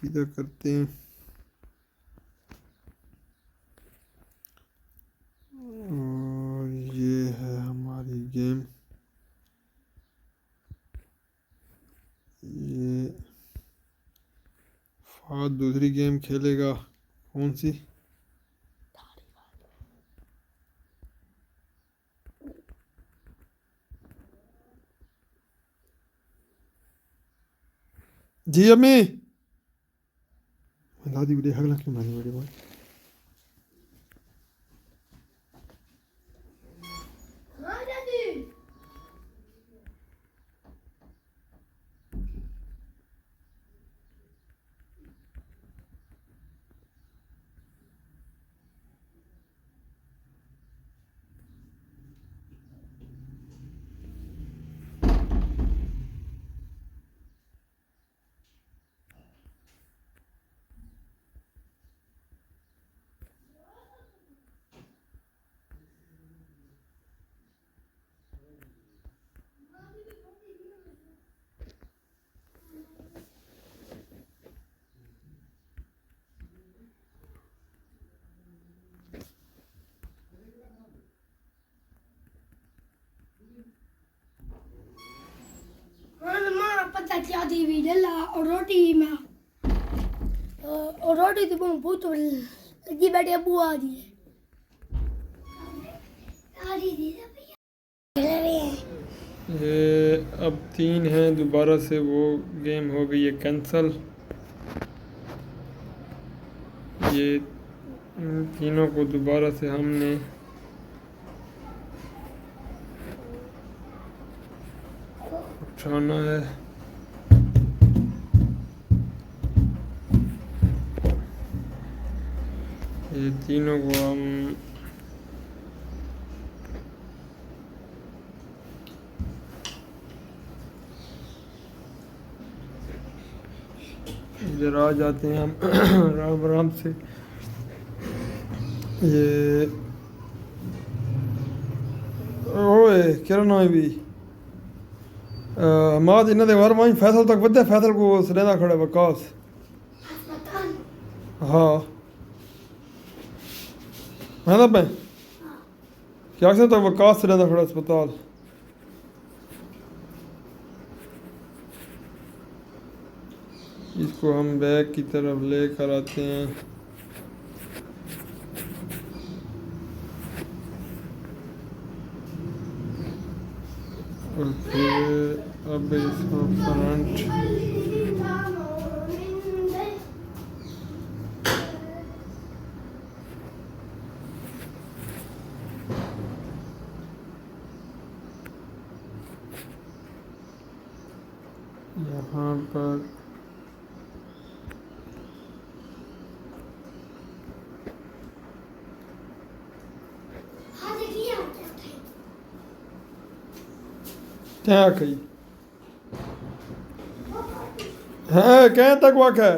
سیدھا کرتے ہیں. اور یہ ہے ہماری گیم. یہ فہد دوسری گیم کھیلے گا. کون سی؟ جی امی دادی بڑے حق لگ ماری بڑے بھائی. Tati videla roti ma roti to bom puto di bade bua di adi di یہ اب 3 ہیں. دوبارہ سے وہ گیم ہو گئی ہے کینسل. یہ تینوں کو دوبارہ سے ہم نے اٹھانا ہے. یہ تینوں کو ہم ادھر آ جاتے ہیں. ہم آرام آرام سے. یہ اوئے کیا نام ہے بھی حماد انہوں نے بار مائیں فیصل تک ودے. فیصل کو سلینا کھڑے وکاس. ہاں ہے نا پہ کیا کہتے تک وکاس سلینا کھڑا اسپتال. اس کو ہم بیک کی طرف لے کر آتے ہیں. اور پھر اب اس کو فرنٹ یہاں پر کیا کہی ہے کہیں تک وقت ہے.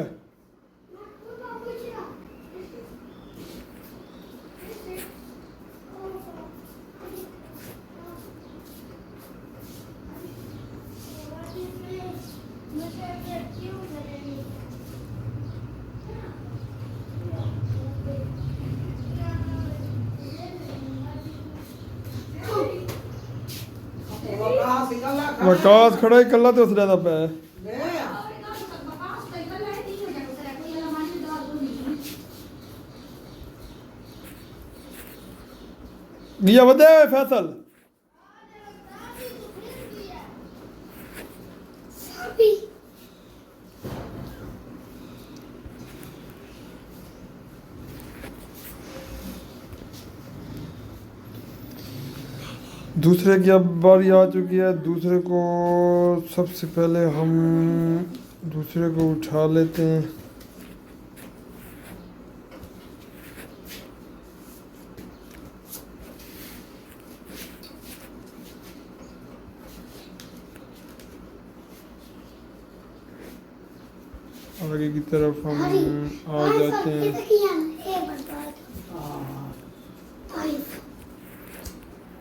وکاس کھڑا ہی کلا تو اس لیے پہ گیا ودے فیصل. دوسرے کی اب باری آ چکی ہے. دوسرے کو سب سے پہلے ہم دوسرے کو اٹھا لیتے ہیں. آگے کی طرف ہم آ جاتے ہیں.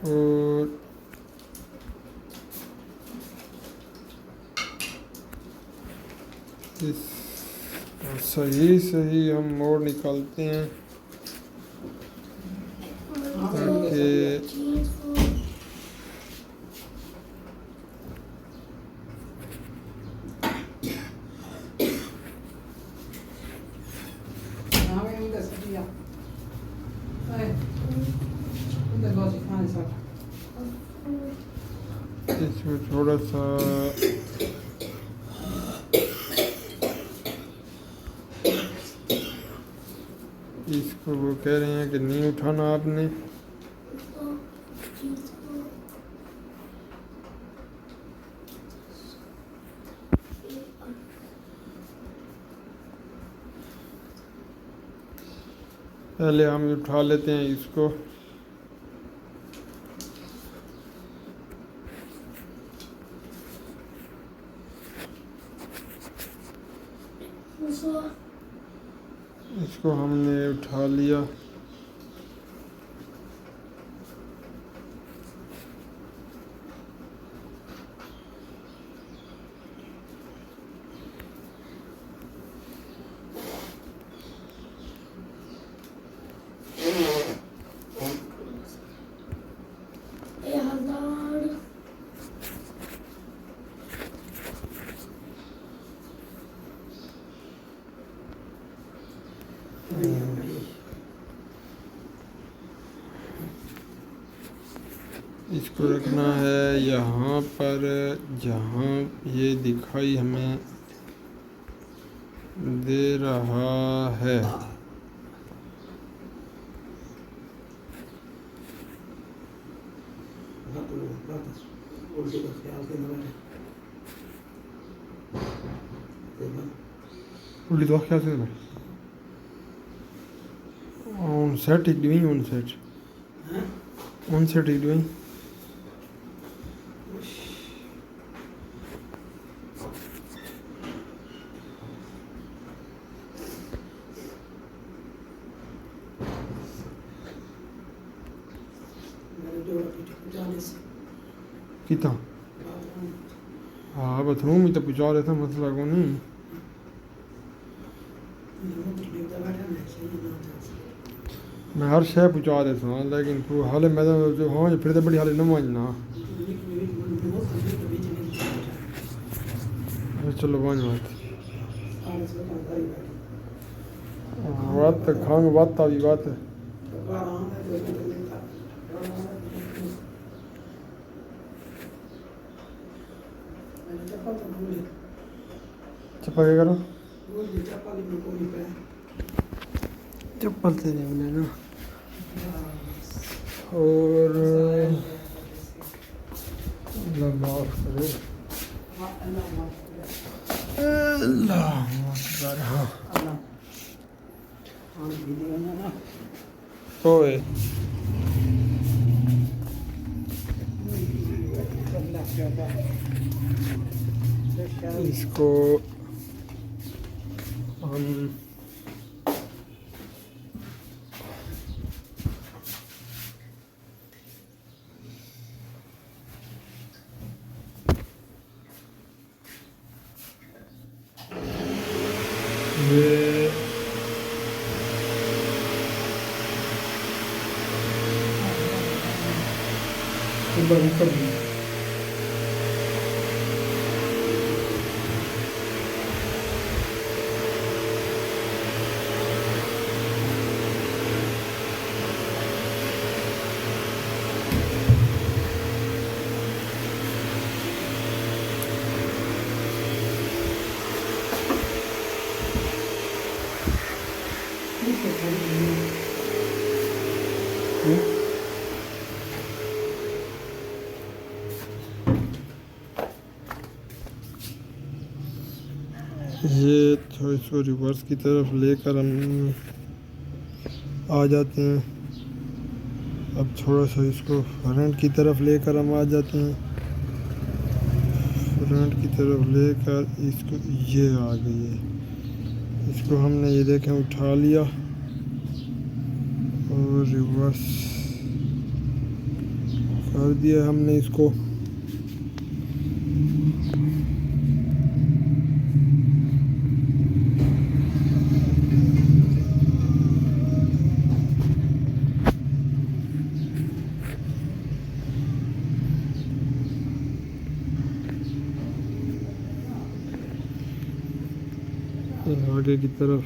اور اس صحیح صحیح ہم موڑ نکالتے ہیں تاکہ اس میں تھوڑا سا اس کو وہ کہہ رہے ہیں کہ نہیں اٹھانا آپ نے. پہلے ہم اٹھا لیتے ہیں اس کو. اس کو ہم نے اٹھا لیا. اس کو رکھنا ہے یہاں پر جہاں یہ دکھائی ہمیں دے رہا ہے. الٹی تو خیال سے on set it doing on set on set it doing کتا ہاں باتھ روم ہی تو پہنچا رہا تھا مسئلہ کو نہیں. میں ہر شے پہنچا رہا تھا لیکن حال میں جو ہاں پھر تو بڑی حال نہ مانجنا. چلو بانج بات کھانگ بات آئی بات چپا کیا کرو چپل سے نہیں نا. اور اللہ معاف کرے اللہ اکبر. ہاں اوئے اس کو ہم یہ تھوڑا اس کو ریورس کی طرف لے کر ہم آ جاتے ہیں. اب تھوڑا سا اس کو فرنٹ کی طرف لے کر ہم آ جاتے ہیں. فرنٹ کی طرف لے کر اس کو یہ آ گئی ہے. اس کو ہم نے یہ دیکھیں اٹھا لیا اور ریورس کر دیا ہم نے اس کو. آگے کی طرف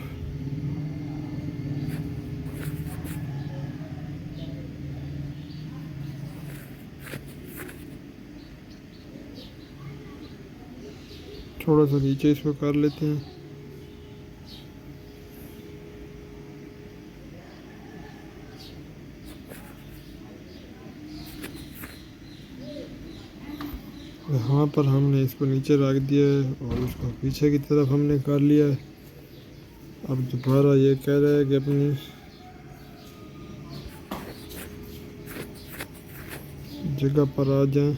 تھوڑا سا نیچے اس میں کر لیتے ہیں. یہاں پر ہم نے اس کو نیچے رکھ دیا ہے اور اس کو پیچھے کی طرف ہم نے کر لیا ہے. اب دوبارہ یہ کہہ رہا ہے کہ اپنی جگہ پر آ جائیں.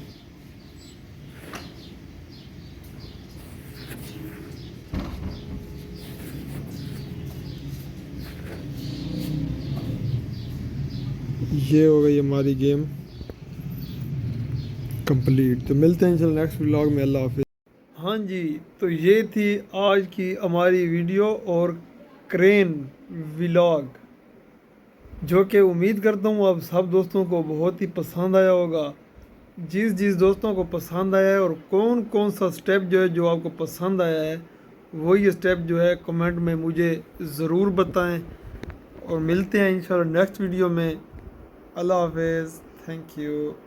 یہ ہو گئی ہماری گیم کمپلیٹ. تو ملتے ہیں انشاءاللہ نیکسٹ ولاگ میں. اللہ حافظ. ہاں جی، تو یہ تھی آج کی ہماری ویڈیو اور کرین ولاگ، جو کہ امید کرتا ہوں آپ سب دوستوں کو بہت ہی پسند آیا ہوگا. جس دوستوں کو پسند آیا ہے اور کون سا سٹیپ جو ہے جو آپ کو پسند آیا ہے، وہی سٹیپ جو ہے کمنٹ میں مجھے ضرور بتائیں. اور ملتے ہیں انشاءاللہ نیکسٹ ویڈیو میں. اللہ حافظ. Thank you.